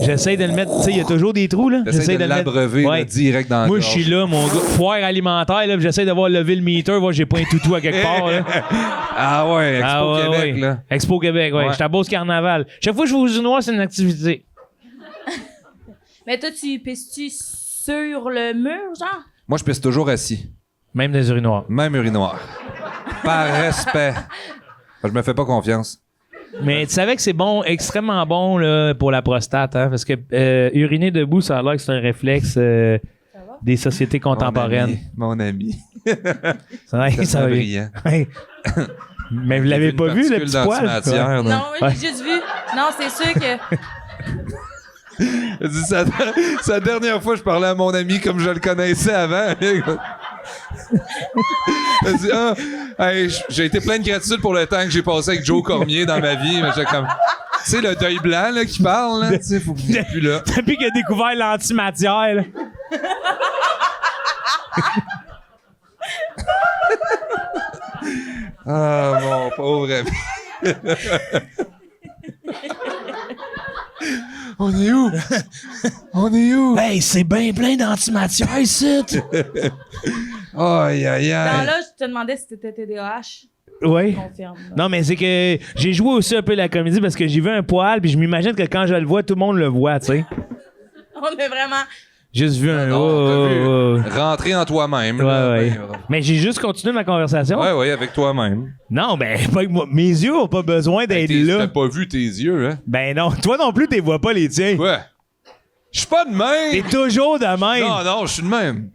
J'essaye de le mettre... Tu sais, il y a toujours des trous, là. T'essayes de le mettre- l'abreuver Ouais. là, direct dans la Moi, je gorge. suis là, mon gars. Foire alimentaire, là, puis j'essaie de voir lever le meter, voir j'ai pas un toutou à quelque part, là. Ah ouais, Expo Ah, ouais, Québec, ouais. là. Expo Québec, ouais. Ouais. Je suis à Beauce Carnaval. Chaque fois que je vais aux urinoirs, c'est une activité. Mais toi, tu pisses-tu sur le mur, genre? Moi, je pisse toujours assis. Même des urinoirs. Même urinoir. Par respect. Je me fais pas confiance. Mais tu savais que c'est bon, extrêmement bon là, pour la prostate, hein, parce que uriner debout, ça a l'air que c'est un réflexe des sociétés contemporaines. Mon ami. C'est vrai, C'est ça va bien. brillant. Ouais. Mais vous l'avez Une pas vu, le particule petit poil? d'antimatière, là. Non, oui, j'ai juste vu. Non, c'est sûr que... Elle dit, c'est la dernière fois que je parlais à mon ami comme je le connaissais avant. Elle dit, hey, j'ai été plein de gratitude pour le temps que j'ai passé avec Joe Cormier dans ma vie. Mais j'ai comme, tu sais, le deuil blanc là, qui parle, là, tu sais, faut qu'il soit plus là. Depuis qu'il a découvert l'antimatière, là. Ah, mon pauvre ami. On est où? On est où? Hey, c'est bien plein d'antimatière ici! Aïe, aïe, Non, aïe. là, je te demandais si t'étais TDAH. Oui. Confirme. là. Non, mais c'est que j'ai joué aussi un peu la comédie parce que j'ai vu un poil, puis je m'imagine que quand je le vois, tout le monde le voit, tu sais. On est vraiment... Juste vu un... Non, oh, t'as vu. oh, oh. Rentrer en toi-même. Ouais, là, ouais. ben, Mais j'ai juste continué ma conversation. ouais, ouais, avec toi-même. Non, ben, pas avec moi. Mes yeux ont pas besoin d'être là. T'as pas vu tes yeux, hein? Ben non, toi non plus, t'es vois pas les tiens. Ouais. Je suis pas de T'es même! toujours de même. Non, non, je suis de même.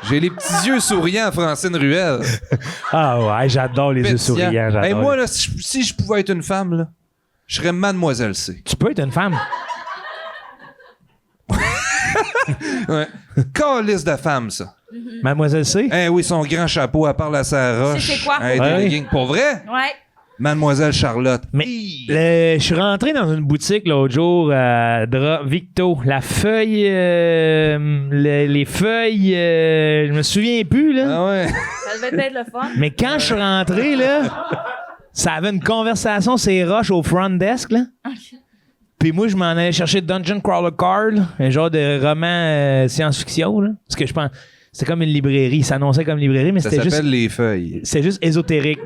J'ai les petits yeux souriants à Francine Ruel. Ah ouais, j'adore les yeux Pétillants. souriants. J'adore. Hey, moi, là, si je pouvais être une femme, là, je serais Mademoiselle C. Tu peux être une femme. Ouais. Calice de femme, ça. Mademoiselle C. Eh oui, son grand chapeau, elle parle à sa roche. C'est quoi? Hey, des Ouais. leggings. Pour vrai? Ouais. Mademoiselle Charlotte. Mais je suis rentré dans une boutique l'autre jour à Victo. La feuille, les feuilles, je me souviens plus là. Ah ouais? Ça devait être le fun. Mais quand je suis rentré là, ça avait une conversation ces roches au front desk là. Puis moi je m'en allais chercher Dungeon Crawler Card, là, un genre de roman science-fiction là. Parce que je pense c'était comme une librairie, ça s'annonçait comme librairie, mais Ça c'était s'appelle juste Les Feuilles. c'est juste ésotérique.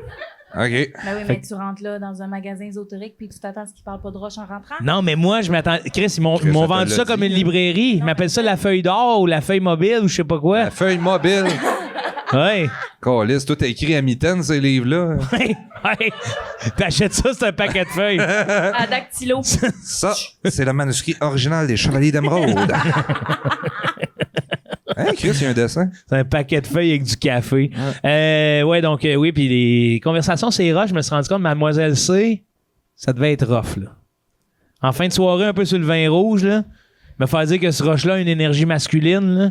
OK. Ben oui, mais tu rentres là dans un magasin ésotérique puis tu t'attends à ce qu'ils parlent pas de roche en rentrant? Non, mais moi, je m'attends. Chris, ils m'ont Chris, ça vendu te ça l'a comme dit, une hein. librairie. Ils m'appellent ça la feuille d'or ou la feuille mobile ou je sais pas quoi. La feuille mobile. Ouais. Calice, tout est écrit à mitaine, ces livres-là. Ouais. Ouais. T'achètes ça, c'est un paquet de feuilles. À dactylo. Ça, c'est le manuscrit original des Chevaliers d'Émeraude. Hein, Chris, il y a un dessin. C'est un paquet de feuilles avec du café. Ouais, donc, oui, puis les conversations, c'est rough. Je me suis rendu compte, Mademoiselle C, ça devait être rough, là. En fin de soirée, un peu sur le vin rouge, là, me faire dire que ce roche-là a une énergie masculine, là.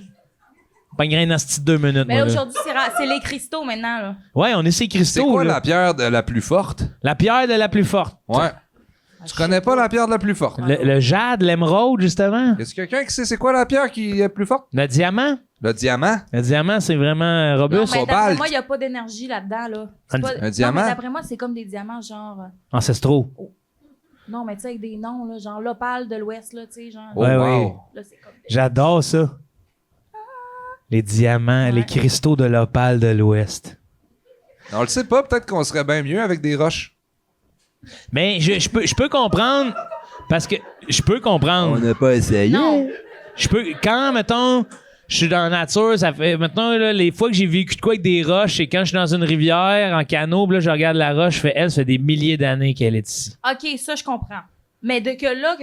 Pas une graine dans ce 2 minutes, Mais moi, là. aujourd'hui, c'est les cristaux maintenant, là. Ouais, on est ces C'est cristaux, quoi là. la pierre la plus forte? La pierre de la plus forte. Ouais. Tu connais pas la pierre de la plus forte? Le jade, l'émeraude, justement. Est-ce que quelqu'un qui sait c'est quoi la pierre qui est plus forte? Le diamant. Le diamant? Le diamant, c'est vraiment Non, robuste. mais d'après Cobalt. moi, il n'y a pas d'énergie là-dedans, là. C'est Un- pas- un non, diamant? mais d'après moi, c'est comme des diamants, genre... Ancestraux. Non, mais tu sais, avec des noms, là, genre l'opale de l'Ouest, là, tu sais, genre... Oh, Ouais, wow. ouais. Là, c'est comme... J'adore ça. Les diamants, Ouais. les cristaux de l'opale de l'Ouest. On le sait pas, peut-être qu'on serait bien mieux avec des roches. Mais je peux comprendre, parce que je peux comprendre. n'a pas essayé. Non! Je peux, quand, mettons, je suis dans la nature, ça fait, maintenant, là, les fois que j'ai vécu de quoi avec des roches, c'est quand je suis dans une rivière, en canot, puis là, je regarde la roche, je fais, elle, ça fait des milliers d'années qu'elle est ici. OK, ça, je comprends. Mais de que là,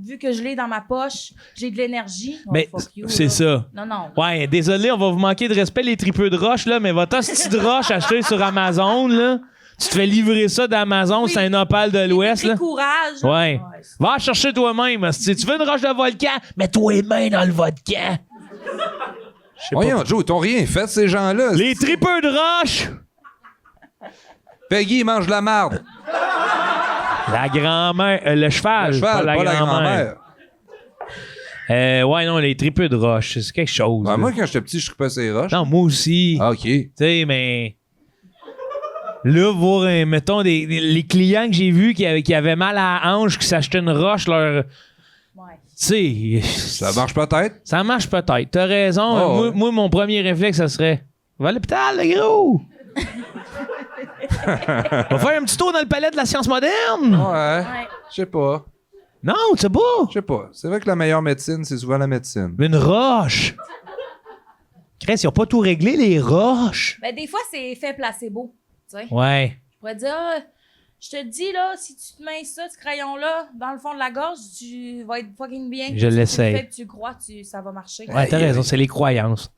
vu que je l'ai dans ma poche, j'ai de l'énergie... oh, Mais fuck you, c'est là. ça. Non, non. Ouais, désolé, on va vous manquer de respect, les tripeux de roche, là, mais votre hostie de roche achetée sur Amazon, là, Tu te fais livrer ça d'Amazon, Oui. c'est un opale de l'Ouest, Pris là. courage. Ouais. Va chercher toi-même. Si tu veux une roche de volcan, mets-toi les mains dans le volcan. Je sais Voyons, pas. Joe, ils t'ont rien fait, ces gens-là. Les tripeux de roche! Peggy mange de la marde. La grand-mère, le cheval, Le cheval, pas la grand-mère. Ouais, non, les tripeux de roche, c'est quelque chose. Ben, là. moi, quand j'étais petit, je tripais ces roches. Non, moi aussi. Ah, OK. Tu sais, mais. Là, voir, mettons, les clients que j'ai vus qui avaient mal à la hanche, qui s'achetaient une roche, leur. Ouais. Tu sais. Ça marche peut-être. Ça marche peut-être. T'as raison. Oh, moi, ouais. moi, mon premier réflexe, ça serait. Va à l'hôpital, le gros! Va faire un petit tour dans le palais de la science moderne! Ouais. Ouais. Je sais pas. Non, tu sais pas! Je sais pas. C'est vrai que la meilleure médecine, c'est souvent la médecine. Une roche! Chris, ils ont pas tout réglé, les roches! Ben, des fois, c'est effet placebo. Tu sais. Ouais. Je pourrais dire, je te dis, là, si tu te mets ça, ce crayon-là, dans le fond de la gorge, tu vas être fucking bien. Je Si l'essaye. Tu le fais, puis tu crois, ça va marcher. Ouais, t'as raison, c'est les croyances.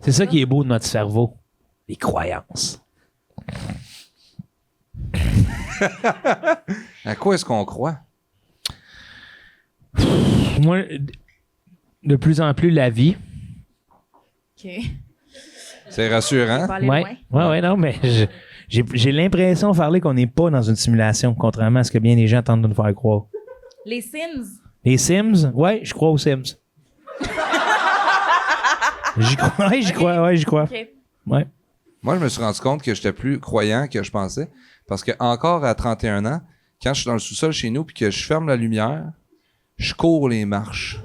C'est ça qui est beau de notre cerveau. Les croyances. À quoi est-ce qu'on croit? Moi, de plus en plus, la vie. OK. C'est rassurant. Pas aller Ouais. loin. Ouais, non, mais j'ai l'impression, Farley, qu'on n'est pas dans une simulation, contrairement à ce que bien les gens tentent de nous faire croire. Les Sims. Les Sims? Ouais, je crois aux Sims. J'y crois, j'y crois. OK. Ouais. Moi, je me suis rendu compte que j'étais plus croyant que je pensais. Parce que encore à 31 ans, quand je suis dans le sous-sol chez nous puis que je ferme la lumière, je cours les marches.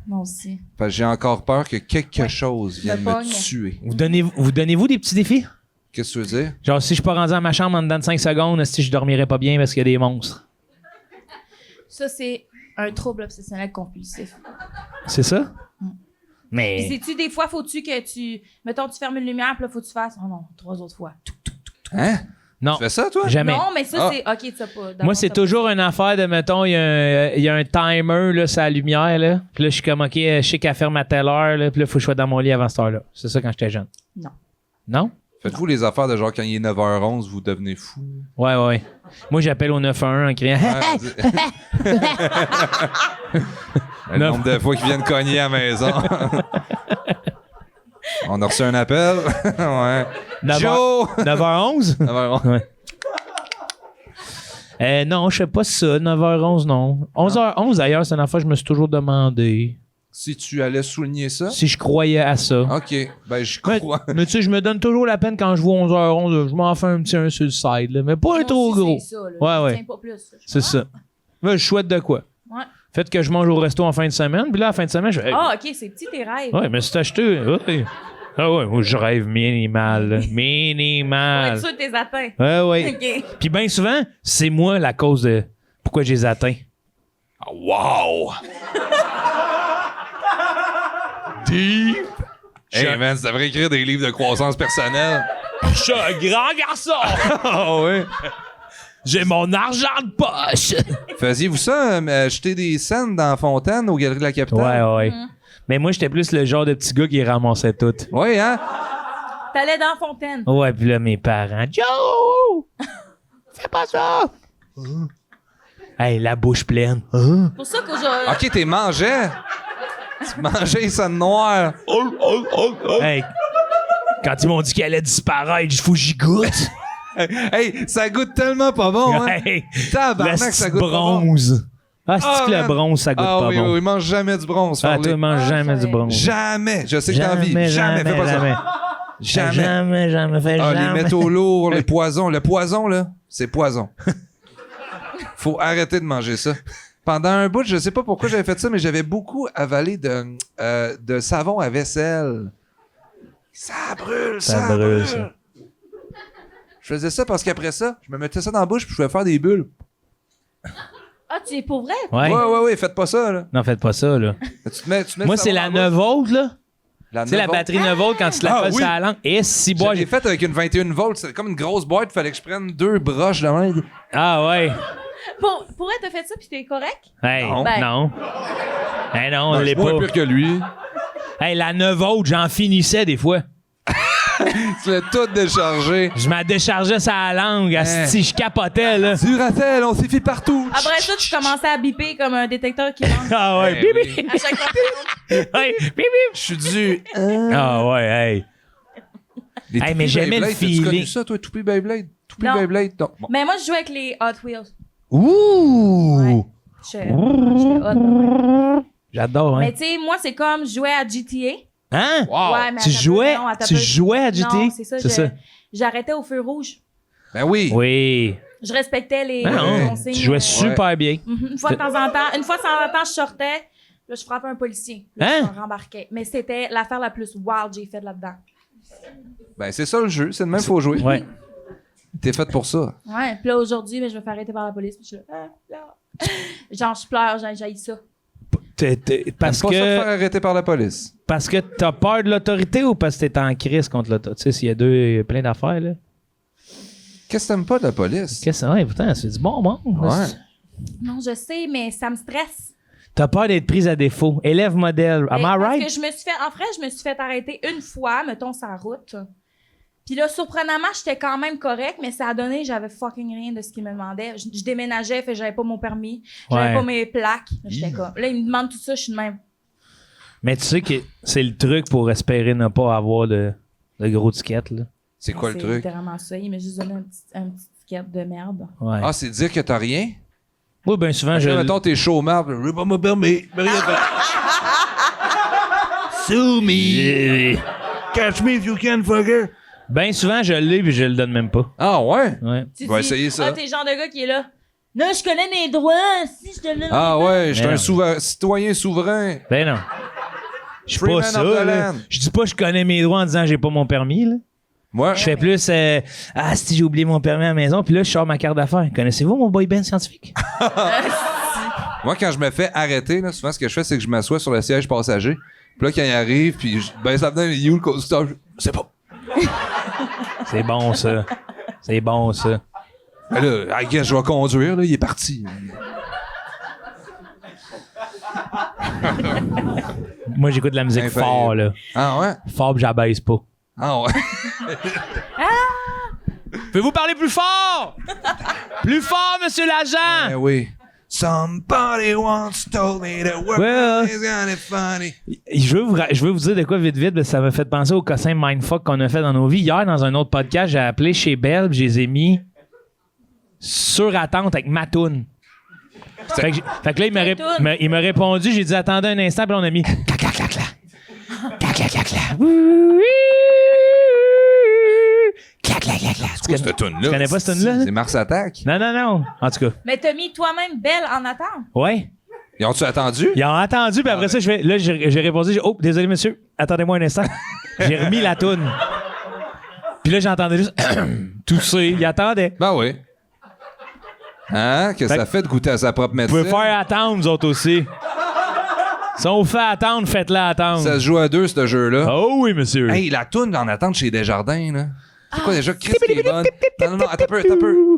Moi aussi. Parce que j'ai encore peur que quelque chose vienne Me me pogne. tuer. Vous donnez-vous des petits défis? Qu'est-ce que tu veux dire? Genre, si je suis pas rendu à ma chambre en dedans de 5 secondes, si je dormirais pas bien parce qu'il y a des monstres. Ça, c'est un trouble obsessionnel compulsif. C'est ça? Puis Mais. sais-tu, des fois, faut-tu que tu... Mettons, tu fermes une lumière, puis là, faut que tu fasses... Oh non, 3 autres fois. Hein? Non. Tu fais ça, toi? Jamais. Non, mais ça, Ah. c'est... OK, ça pas... Moi, c'est toujours une affaire de, mettons, il y a un timer, là, sur la lumière, là. Puis là, je suis comme, OK, je sais qu'elle ferme à telle heure, là. Puis là, faut que je sois dans mon lit avant cette heure-là. C'est ça quand j'étais jeune. Non. Non? Faites-vous les affaires de genre quand il est 9h11, vous devenez fou? Ouais. Moi, j'appelle au 911 en criant. Le nombre de fois qu'ils viennent cogner à la maison. On a reçu un appel. Ouais. 9h Joe! 9h11? 9h11. Non, je sais pas ça. 9h11, non. 11h11, d'ailleurs, c'est une affaire que je me suis toujours demandé. Si tu allais souligner ça? Si je croyais à ça. OK. Ben, je Mais, crois. mais tu sais, je me donne toujours la peine quand je vois 11h11. Je m'en fais un petit 1 sur le side, là, mais pas un trop gros. C'est ça, là. Ouais. Je tiens pas plus. C'est ça. Moi, je souhaite de quoi? Ouais. Faites que je mange au resto en fin de semaine, puis là, en fin de semaine, je fais. Ah, OK, c'est petit tes rêves. Ouais, mais c'est acheté. Ouais. Ah ouais, moi, je rêve minimal. Là. Pour Minimal. être sûr que t'es atteint. Ouais. OK. Puis bien souvent, c'est moi la cause de pourquoi je les atteins. Oh, wow! Deep! Hey, man, ça devrait écrire des livres de croissance personnelle. Je suis un grand garçon! Ah oui? J'ai mon argent de poche! Faisiez-vous ça, jeter des scènes dans la fontaine aux Galeries de la Capitale? Ouais. Mais moi, j'étais plus le genre de petit gars qui ramassait tout. Oui, hein? T'allais dans la fontaine. Ouais, puis là, mes parents. Joe! Fais pas ça! Hey, la bouche pleine. C'est pour ça qu'aujourd'hui... OK, t'es mangeais. Tu mangeais ça de noir. Hey, quand ils m'ont dit qu'elle allait disparaître, il faut que j'y goûte. Hey, ça goûte tellement pas bon, hein? Hey, Tabarnak, la ça petite goûte pas bon. bronze. Ah, c'est Ah, que le man. bronze, ça goûte Ah pas oui, bon. oui, mange jamais du bronze, Ah, Farley. toi, mange jamais jamais. du bronze. Jamais. Je sais que t'as envie. Jamais. Fais pas ça. Jamais. Jamais. Fais Ah, jamais. les métaux lourds, les poisons. Le poison, là, c'est poison. Faut arrêter de manger ça. Pendant un bout, je sais pas pourquoi j'avais fait ça, mais j'avais beaucoup avalé de savon à vaisselle. Ça brûle, Ça ça brûle, brûle. ça. Je faisais ça parce qu'après ça, je me mettais ça dans la bouche puis je pouvais faire des bulles. Ah, tu es pour vrai? Ouais. Ouais, faites pas ça, là. Non, faites pas ça, là. Tu te mets Moi, le c'est savon la dans la 9 volts, là. bouche. Tu sais, la batterie 9 volts, quand tu te la Ah, colles oui. sur la langue. Et si Je bois. l'ai faite avec une 21 volts. C'était comme une grosse boîte. Il fallait que je prenne 2 broches de main. Ah, ouais. Pour être, t'as fait ça, puis t'es correct? Hey, Non. Ben. non. Hey, non, on l'est moins pas. pire que lui. Hey, la 9 volts, j'en finissais des fois. Tu l'as tout déchargé. Je m'en déchargeais sa langue, asti, je capotais, là. Duracell, on s'y fait partout. Après ça, tu commençais à biper comme un détecteur qui rentre Ah ouais, Eh bip, bip. à chaque fois. Ouais, bip, bip. Je suis dû. Ah ouais, hey. Les Hey, Toupee mais j'aimais le Beyblade, t'as-tu connu feeling. ça, toi, Toupee Beyblade? Toupee Non. Beyblade? Non. Bon. Mais moi, je jouais avec les Hot Wheels. Ouh! Ouais. J'étais hot. J'adore, hein. Mais tu sais, moi, c'est comme jouer à GTA. Hein? Wow. Ouais, mais Tu attends un jouais, peu, non, attends tu un peu. jouais à GTA? Non, c'est ça. J'arrêtais au feu rouge. Ben oui. Oui. Je respectais les Non, consignes. tu jouais super bien. Une fois de temps en temps, je sortais, là, je frappais un policier. Là, Hein? je me rembarquais. Mais c'était l'affaire la plus wild que j'ai faite là-dedans. Ben c'est ça le jeu, c'est de même faut jouer. Ouais. T'es faite pour ça. Ouais, puis là, aujourd'hui, mais je me fais arrêter par la police. Puis je suis là. Genre, je pleure, j'haïs ça. Parce T'aimes pas ça te faire que, arrêter par la police. parce que t'as peur de l'autorité ou parce que t'es en crise contre l'autorité? Tu sais, s'il y a plein d'affaires, là. Qu'est-ce que t'aimes pas de la police? Qu'est-ce que c'est? Ouais, pourtant, c'est du bon monde. Ouais. Non, je sais, mais ça me stresse. T'as peur d'être prise à défaut. Élève modèle. Am I Parce right? que je me suis fait arrêter une fois, mettons, sur la route. Puis là, surprenamment, j'étais quand même correct, mais ça a donné, j'avais fucking rien de ce qu'il me demandait. Je déménageais, fait que j'avais pas mon permis, j'avais Ouais. pas mes plaques. J'étais comme, là, il me demande tout ça, je suis de même. Mais tu sais que c'est le truc pour espérer ne pas avoir de gros tickets, là. C'est quoi le C'est truc? littéralement ça. Il m'a juste donné un petit ticket de merde. Ouais. Ah, c'est dire que t'as rien? Oui, bien souvent, Je... Mettons, t'es chômeur, j'ai pas mon permis. Mais rien fait. Sue me. Catch me if you can, fucker. Bien souvent, je l'ai puis je le donne même pas. Ah ouais? Ouais. Tu Je vais dis, essayer ça. Ah, t'es le genre de gars qui est là. Non, je connais mes droits. Si, je te le donne. Ah ouais, je suis Mais un non. citoyen souverain. Ben non. Je suis Free pas man ça, of the là. land. Je dis pas que je connais mes droits en disant j'ai pas mon permis, là. Moi, Je fais plus si j'ai oublié mon permis à la maison, puis là je sors ma carte d'affaires. Connaissez-vous mon boy band scientifique? moi, quand je me fais arrêter, là, souvent, ce que je fais, c'est que je m'assois sur le siège passager. Puis là, quand il arrive, puis je baisse la fenêtre, il est où le conducteur? Je sais pas. C'est bon ça. C'est bon ça. Ben là, I guess je vais conduire, là, il est parti. Moi j'écoute de la musique Infaillible. fort, là. Ah ouais? Fort pis j'abaisse pas. Ah ouais? Pouvez-vous parler plus fort? Plus fort, monsieur l'agent! Eh oui. Somebody once told me that work Ouais. is kinda funny. Je veux vous dire de quoi vite, parce que ça m'a fait penser au cossin mindfuck qu'on a fait dans nos vies. Hier, dans un autre podcast, j'ai appelé chez Belle, pis je les ai mis sur attente avec ma toune. Fait que là, il m'a répondu, j'ai dit attendez un instant, puis là, on a mis clac, clac, clac, clac. Clac, clac, clac, clac. Clac, clac, clac, clac. C'est quoi cette toune-là? Tu connais pas cette toune-là? C'est Mars Attack. Non, non, non. En tout cas, Mais t'as mis toi-même belle en attente. ouais. Ils ont-tu attendu? Ils ont attendu, puis après ça, j'ai répondu, oh, désolé, monsieur, attendez-moi un instant. J'ai remis la toune. Puis là, j'entendais juste tousser. Il attendait. Ben oui. Hein? Que Fait ça que- fait de goûter à sa propre Vous médecine? pouvez faire attendre, vous autres aussi. Si on vous fait attendre, faites-la attendre. Ça se joue à deux, ce jeu-là. Oh oui, monsieur. Hey, la toune en attente chez Desjardins, là. C'est quoi déjà? Chris qui est bonne. Non, non, attends un peu.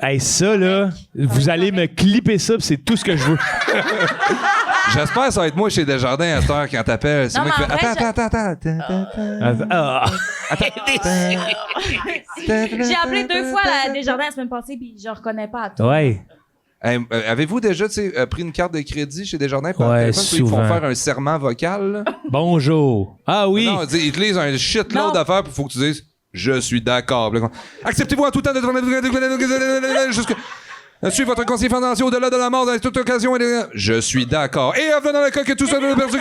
Hey, ça, là, vous allez me clipper ça, pis c'est tout ce que je veux. J'espère que ça va être moi chez Desjardins à cette heure quand t'appelles. C'est Non, moi qui mais fais. en vrai, Ah. J'ai appelé 2 fois la Desjardins la semaine passée, puis je reconnais pas à tout. Ouais. Hey, avez-vous déjà pris une carte de crédit chez Desjardins par Ouais, téléphone? Puis ils souvent. font faire un serment vocal. Là? Bonjour. Ah oui. Non, ils te lisent un shitload Non. d'affaires, puis il faut que tu dises je suis d'accord. Puis là, acceptez-vous en tout temps de jusque. Suivez votre conseiller financier au-delà de la mort dans toute occasion. Je suis d'accord. Et venant le cas que tout soit perdu.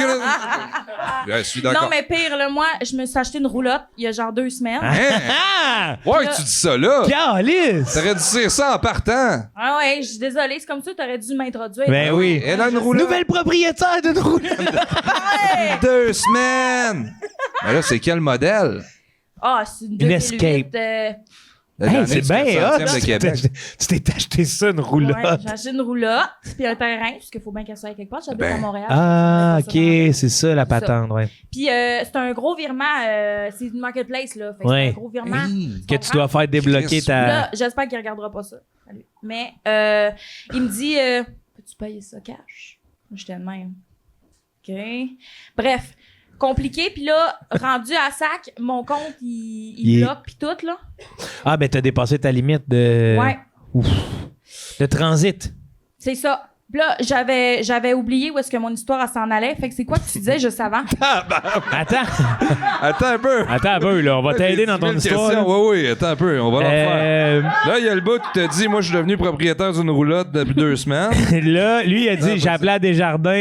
Je suis d'accord. Non, mais pire, là, moi, je me suis acheté une roulotte il y a genre 2 semaines. Hein? Ah! Ouais, tu dis ça là. Calice! T'aurais dû dire ça en partant. Ah ouais, je suis désolée, c'est comme ça, t'aurais dû m'introduire. Ben oui. Elle a une roulotte. Nouvelle propriétaire d'une roulotte. Ouais! 2 semaines. Mais là, c'est quel modèle? Ah, c'est une Une 2008, Escape. Hey, c'est bien hot! de Québec. Tu t'es acheté ça, une roulotte. Ouais, j'ai acheté une roulotte, puis un terrain, parce qu'il faut bien qu'elle soit à quelque part. J'habite à Montréal. Ah, Je OK, fais pas ça c'est ça la patente, ouais. Puis c'est un gros virement, c'est une marketplace, là. Fait que Ouais. c'est un gros virement. Que tu dois faire débloquer Chris. ta... Là, j'espère qu'il regardera pas ça. Salut. Mais il me dit peux-tu payer ça cash? J'étais de même. OK. Bref, compliqué. Puis là, rendu à sac, mon compte, il bloque, puis tout, là. Ah, ben t'as dépassé ta limite de... Ouais, De transit. c'est ça. Puis là, j'avais oublié où est-ce que mon histoire elle s'en allait. Fait que c'est quoi que tu disais juste avant? Attends. Attends un peu. Attends un peu, là. On va t'aider dans ton histoire. là. Oui, attends un peu. On va l'en faire. Là, il y a le bout qui te dit, moi, je suis devenu propriétaire d'une roulotte depuis 2 semaines. Là, lui, il a dit, j'ai appelé à Desjardins.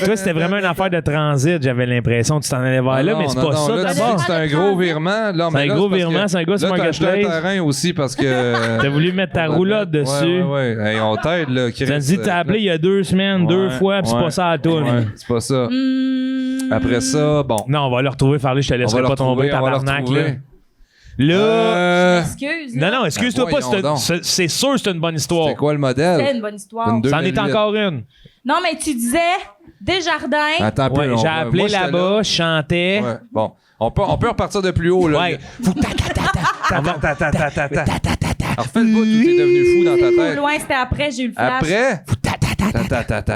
Toi, c'était vraiment une affaire de transit, j'avais l'impression. Tu t'en allais vers là, mais c'est pas ça là, d'abord. c'est un gros virement. Là, C'est un gros virement, c'est un gars sur Là, t'as acheté un Marketplace. terrain aussi parce que... T'as voulu mettre ta roulotte dessus. Ouais. Hey, on t'aide, là. Tu as dit, t'as appelé il y a 2 semaines, 2 fois, puis c'est pas ça à toi. Ouais, c'est pas ça. Après ça, bon. Non, on va le retrouver, Farley, je te laisserai pas tomber, tabarnak, là. Là... Excuse. Non, excuse-toi Ben, pas, voyons donc. c'est sûr que c'est une bonne histoire. C'est quoi le modèle? C'est une bonne histoire. Une C'en est 2008. encore une. Non, mais tu disais Desjardins. Attends un peu. Ouais, on j'ai va- appelé moi, j'étais là-bas, là. je chantais. Ouais, bon. On peut repartir de plus haut, là. Ouais. Alors, fais le bout où t'es devenu fou dans ta Plus tête. loin, c'était après, j'ai eu le flash. Après...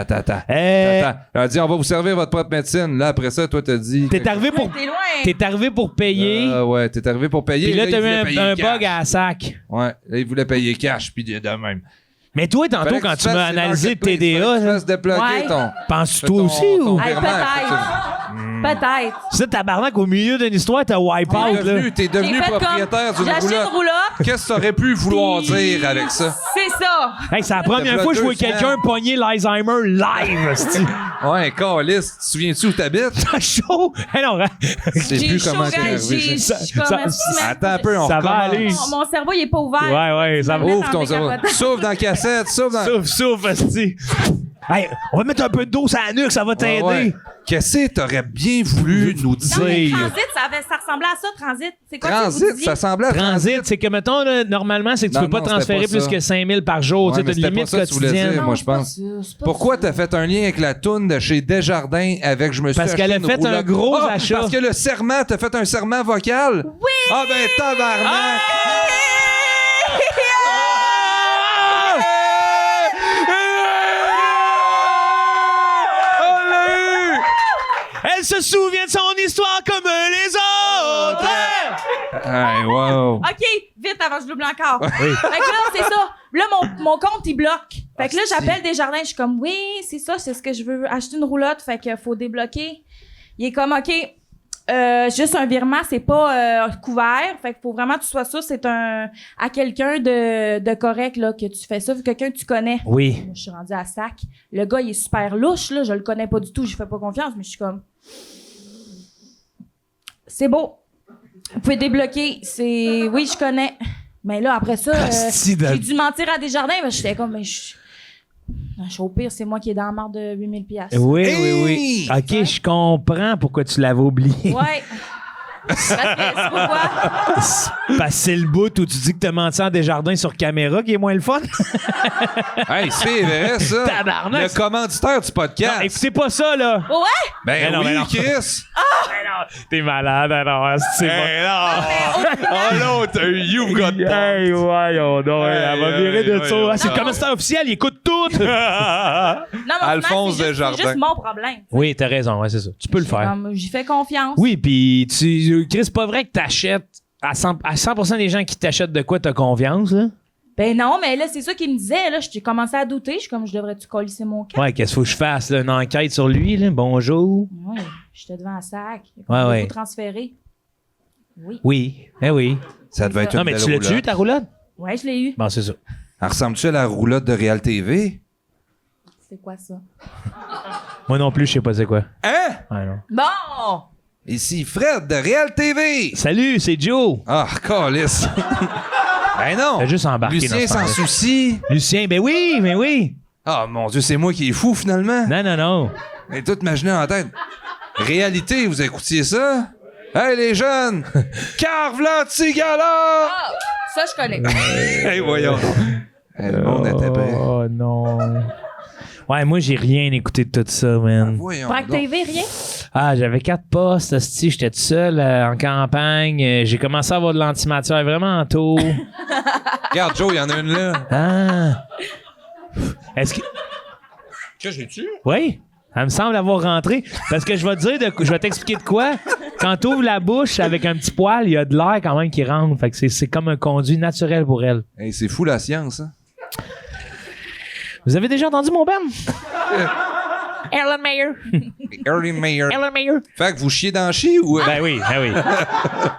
Attends. Elle a dit, on va vous servir votre propre médecine. Là, après ça, toi, t'as dit... T'es arrivé pour... T'es loin. T'es arrivé pour payer. Ouais, t'es arrivé pour payer. Puis là, il t'as voulait eu payer un cash. bug à la sac. Ouais, là, il voulait payer cash, puis de même. Mais toi, tantôt, Fallait quand que tu m'as fasses analysé le marketplace, TDA, fallait que tu là, fasses débloquer Ouais. ton... penses-tu ton- toi aussi ton ou? Hey, virement, peut-être. Ça, tabarnak, au milieu d'une histoire, t'as wipe out, là. T'es devenu J'ai fait propriétaire comme, d'une j'ai acheté une roulotte. roulotte. Qu'est-ce que t'aurais pu vouloir Puis- dire avec ça? C'est ça. Hey, c'est la première T'as fois que je vois 2 semaines. quelqu'un pogner l'Alzheimer live, esti. Ouais, calice, tu te souviens-tu où t'habites? T'as chaud. Hey, non, C'est J'ai plus chaud, comment t'es gars, arrivé. j'ai- ça. je suis comme, ça- esti, man. Attends un peu, on ça va recommence. aller. Mon cerveau, il est pas ouvert. Ouais, ça va. Ouvre ton cerveau. Souffle dans la cassette, souffle dans... Souffle, esti. Hey, on va mettre un peu d'eau sur la nuque, ça va t'aider. Ouais. Qu'est-ce que t'aurais bien voulu nous Non, mais dire? transit, ça ressemblait à ça, transit. C'est quoi Transit, que vous ça semblait à Transit, c'est que, mettons, là, normalement, c'est que tu Non, peux pas non, transférer c'était pas plus ça. que 5 000 par jour. Ouais, Tu sais, mais t'as une c'était pas limite ça que tu voulais quotidienne. dire. Moi, je pense. Pourquoi t'as fait un lien avec la toune de chez Desjardins avec je me suis Parce qu'elle a acheté fait une un roulotte? gros Ah, achat. Parce que le serment, t'as fait un serment vocal? Oui! Ah ben tabarnak! On l'a eu! Elle se souvient de son histoire comme les autres. Hey, wow! OK, vite avant que je l'oublie encore. Fait que là, c'est ça. Là, mon compte, il bloque. Fait que là, j'appelle Desjardins. Je suis comme, oui, c'est ça, c'est ce que je veux. Acheter une roulotte. Fait qu'il faut débloquer. Il est comme, OK, juste un virement, c'est pas couvert. Fait qu'il faut vraiment que tu sois sûr, c'est à quelqu'un de correct, là, que tu fais ça. Quelqu'un que tu connais. Oui. Moi, je suis rendue à sac. Le gars, il est super louche, là. Je le connais pas du tout. Je fais pas confiance, mais je suis comme, c'est beau. Vous pouvez débloquer. Oui, je connais. Mais là, après ça, Asti de- j'ai dû mentir à Desjardins. Mais j'étais comme, mais je au pire, c'est moi qui est dans la marde de 8000 $. Oui, Hey! oui. OK, je comprends pourquoi tu l'avais oublié. Ouais. Parce que, c'est pourquoi? Parce que c'est le bout où tu dis que t'as menti en Desjardins sur caméra qui est moins le fun. Hey, c'est vrai, ça! Tabarnak. Le commanditaire du podcast! Non, écoutez pas ça, là. Ouais? Ben Mais non, oui, mais non. Chris! T'es malade, alors. C'est Oh l'autre, you've got Hey, voyons donc. Elle va virer de ça. Ah, c'est le commanditaire officiel, il écoute tout. Non, mais Alphonse c'est Desjardins. juste mon problème. Oui, t'as raison, ouais, c'est ça. Tu peux le faire. J'y fais confiance. Oui, puis Chris, c'est pas vrai que t'achètes à 100% des gens qui t'achètent de quoi t'as confiance, là. Ben non, mais là, c'est ça qu'il me disait. Là, j'ai commencé à douter. Je suis comme, je devrais-tu colisser mon camp? Ouais, qu'est-ce qu'il faut que je fasse, là, une enquête sur lui, là? Bonjour. Ouais, j'étais devant un sac. Ouais, ouais. Il faut transférer. Oui. Oui, oui. Ça devait être Non, une mais belle tu l'as-tu, roulotte. ta roulotte? Ouais, je l'ai eu. Bon, c'est ça. Elle ressemble-tu à la roulotte de Real TV? C'est quoi ça? Moi non plus, je sais pas c'est quoi. Hein? Ouais, non. Bon! Ici Fred de Real TV! Salut, c'est Joe. Ah, calice! Ben non! T'as juste embarqué dans Lucien ce sans temps-là. souci! Lucien, ben oui, mais oui. Ah, mon Dieu, c'est moi qui est fou, finalement! Non. Et tout imaginé en tête. Réalité, vous écoutiez ça? Hey, les jeunes! Carve-la, Tigala! Ah, ça, je connais. Hey, voyons. Hey, le monde était prêt. Oh non. Ouais, moi, j'ai rien écouté de tout ça, man. Voyons. Braque donc. TV, rien? Ah, j'avais 4 postes, hostie, j'étais tout seul en campagne. J'ai commencé à avoir de l'antimatière vraiment tôt. Regarde, Joe, il y en a une là. Ah. Est-ce que... Que j'ai-tu? Oui, elle me semble avoir rentré. Parce que je vais te dire, je vais t'expliquer de quoi. Quand tu ouvres la bouche avec un petit poil, il y a de l'air quand même qui rentre. Fait que c'est comme un conduit naturel pour elle. Hey, c'est fou la science, hein? Vous avez déjà entendu mon band? Ellen Mayer. Early Mayor. Ellen Mayer. Fait que vous chiez dans le chi ou. Ben oui, ben oui.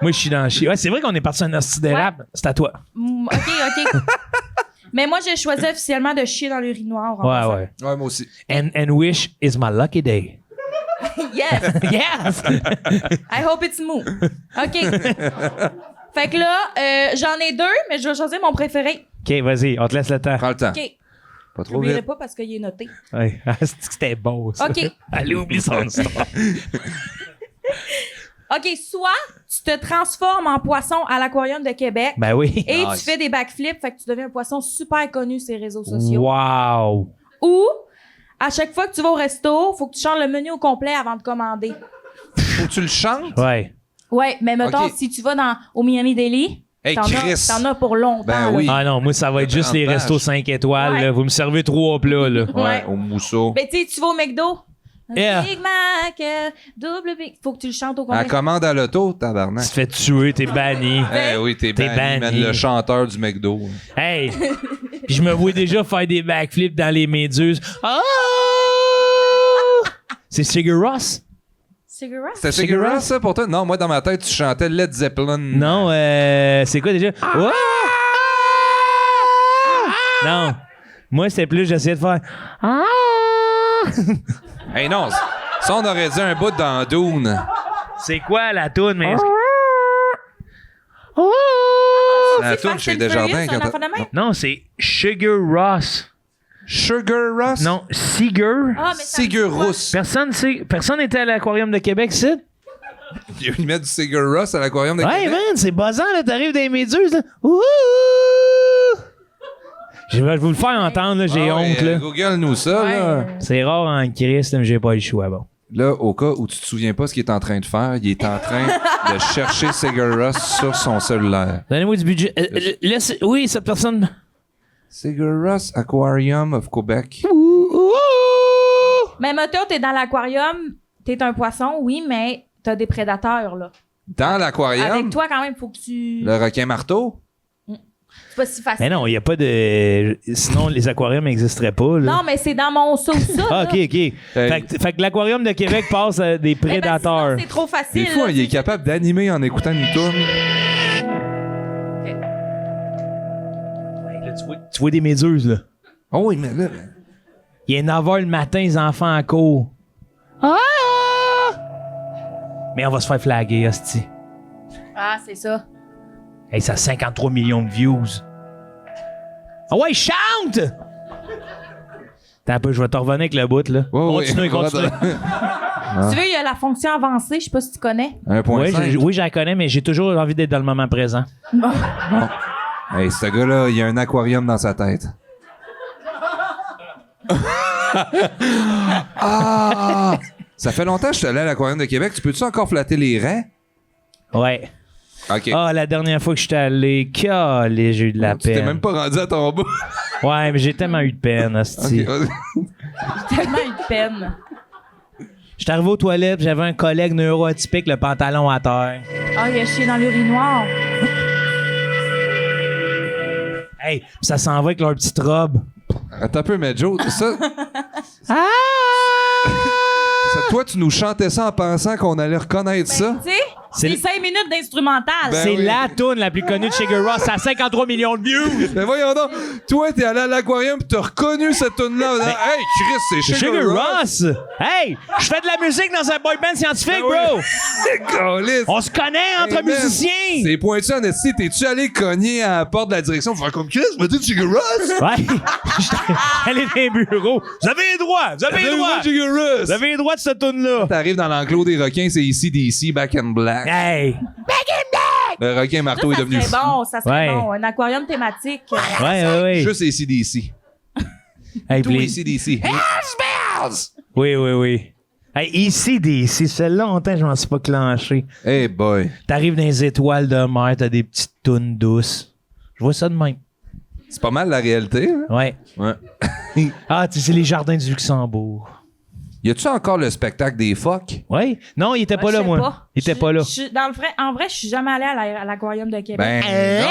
Moi, je suis dans le chi. Ouais, c'est vrai qu'on est parti sur un hostie d'érable. C'est à toi. OK. Mais moi, j'ai choisi officiellement de chier dans l'urinoir. en passant. Ouais. Ouais, moi aussi. And wish is my lucky day. Yes! Yes! I hope it's mou. OK. Fait que là, j'en ai 2, mais je vais choisir mon préféré. OK, vas-y, on te laisse le temps. Prends le temps. OK. Pas Je trop n'oublierai vite. pas parce qu'il est noté. Ouais. C'était beau, ça. OK. Allez, oublie son histoire. OK, soit tu te transformes en poisson à l'Aquarium de Québec Ben oui. et Nice. tu fais des backflips, fait que tu deviens un poisson super connu sur les réseaux sociaux. Wow. Ou, à chaque fois que tu vas au resto, faut que tu changes le menu au complet avant de commander. Faut que tu le chantes? Ouais. Ouais, mais mettons, OK. si tu vas au Miami Deli, Hey, t'en Chris. t'en as pour longtemps. Ben là. oui. Ah non, moi, ça va être juste les restos 5 étoiles. Ouais. Là. Vous me servez 3 plats, là. Ouais, Ouais. au mousseau. Ben, tu sais, tu vas au McDo. Yeah. Big Mac, double Big. Faut que tu le chantes au À la complet. commande à l'auto, Tu tabarnak. te fais tuer, t'es banni. Eh oui, t'es banni, man, banni. le chanteur du McDo. Hey! Puis je me vois déjà faire des backflips dans les méduses. Ah! C'est Sigur Rós? Cigarette? C'était Cigarette, ça, pour toi? Non, moi, dans ma tête, tu chantais Led Zeppelin. Non, c'est quoi déjà? Ah! Non. Moi, c'est plus, j'essayais de faire. Ah! Hey, non, ça, on aurait dit un bout dans Dune. C'est quoi la toune, mais. La toune chez Desjardins. Quand quand t'as- Non, c'est Sigur Rós. Sugar Ross? Non, Sigur. Ah, mais ça me dit Sigur quoi? Rous. Personne n'était à l'Aquarium de Québec, c'est? Ils mettent du Sigur Ross à l'aquarium de Ouais, Québec. man, c'est buzzant, là. T'arrives des méduses, là. Ouh! Je vais vous le faire entendre, là. J'ai Ah ouais, honte, là. Google-nous ça, là. Ouais. C'est rare en Christ, mais j'ai pas eu le choix, bon. Là, au cas où tu te souviens pas ce qu'il est en train de faire, il est en train de chercher Sigur Ross sur son cellulaire. Donnez-moi du budget. Laisse... Oui, cette personne. Sigur Ross Aquarium of Québec. Mais mettons, t'es dans l'aquarium, t'es un poisson, oui, mais t'as des prédateurs, là. Dans l'aquarium, Avec toi, quand même, faut que tu... le requin marteau. C'est pas si facile. Mais non, il n'y a pas de. Sinon, les aquariums n'existeraient pas, là. Non, mais c'est dans mon saut, ça. Ah, là. ok, ok. Fait que l'Aquarium de Québec passe à des Mais parce que prédateurs. sinon, c'est trop facile. Des fois, là. il est capable d'animer en écoutant une tourne. Ouais, là, tu vois des méduses, là. Oh oui, mais là... Il est 9h le matin, les enfants en cours. Ah! Mais on va se faire flaguer, hostie. Ah, c'est ça. Hey, ça a 53 millions de views. Ah ouais, chante! T'as un peu, je vais te revenir avec le bout, là. Ouais, Continue. Tu veux, il y a la fonction avancée, je sais pas si tu connais. 1.5. Oui, je la connais, mais j'ai toujours envie d'être dans le moment présent. Hey, ce gars-là, il a un aquarium dans sa tête. Ah! Ça fait longtemps que je suis allé à l'aquarium de Québec. Tu peux-tu encore flatter les raies? Ouais. OK. Ah, la dernière fois que j'étais allé, calé, j'ai eu de la Tu t'es peine. même pas rendu à ton bout. Ouais, mais j'ai tellement eu de peine, hostie. OK. Tellement eu de peine. J'étais arrivé aux toilettes, j'avais un collègue neuroatypique, le pantalon à terre. Ah, il a chié dans l'urinoir. Hey, pis ça s'en va avec leur petite robe. Attends un peu, mais Joe, ça, Ah! toi, tu nous chantais ça en pensant qu'on allait reconnaître ça? Tu sais, C'est c'est le- 5 minutes d'instrumental. Ben C'est oui. la toune la plus connue de Sigur Rós. Ça a 53 millions de views. Mais voyons donc, toi, t'es allé à l'aquarium pis t'as reconnu cette tune-là. Hey, Chris, c'est Sigur Sigur Ross. Ross. Hey, je fais de la musique dans un boy band scientifique, Ben oui. bro. Câlisse. On se connaît entre Hey, man, musiciens. C'est pointu en esti. T'es-tu allé cogner à la porte de la direction pour faire comme Chris? M'a dit Sigur Ross? Ouais. J'étais allé dans les bureaux. Vous avez les droits. Vous avez les droits. Sigur Ross. Vous avez les droits de cette toune-là. T'arrives dans l'enclos des requins, c'est ici, DC, Back and Black. Black. Hey! Le requin marteau est devenu fou. Ça serait Ouais. bon. Un aquarium thématique. Ouais. Juste AC/DC. Hey, Tout puis- AC/DC. Oui. Hey, ici, ça fait longtemps que je m'en suis pas clenché. Hey boy. T'arrives dans les étoiles de mer, t'as des petites tounes douces. Je vois ça de même. C'est pas mal la réalité. Hein? Ouais. Ouais. Ah, tu sais, c'est les jardins du Luxembourg. Y a-tu encore le spectacle des phoques? Ouais. Non, il était pas Je là, sais moi. pas. Il était pas là. En vrai, je suis jamais allée à l'aquarium de Québec. Ben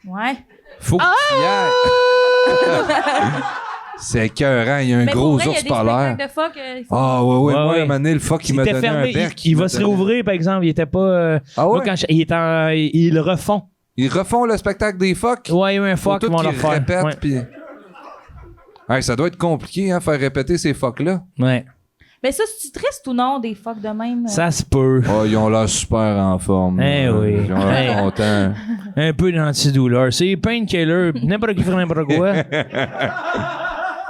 non. Ouais. Faut que tu y ailles. C'est écœurant. Il y a un Mais gros pour vrai, ours il y a des polaire. spectacles de phoques. Ah ouais. Ouais. Moi, à un moment donné, le phoque, il m'a était donné fermé. un bec. Il va se réouvrir, par exemple. Il était pas. Ah ouais? Moi, quand ils le refont. Ils refont le spectacle des phoques? Ouais, il y a un Faut phoque qui tout vont le qu'ils faire. répètent, Ouais. puis- Hey, ça doit être compliqué, hein, faire répéter ces phoques-là. Ouais. Mais ça, c'est-tu triste ou non, des phoques de même? Ça se peut. Oh, ils ont l'air super en forme. Eh oui. Ils ont l'air Eh. contents. Un peu d'antidouleur. C'est painkiller. N'importe qui ferait n'importe quoi.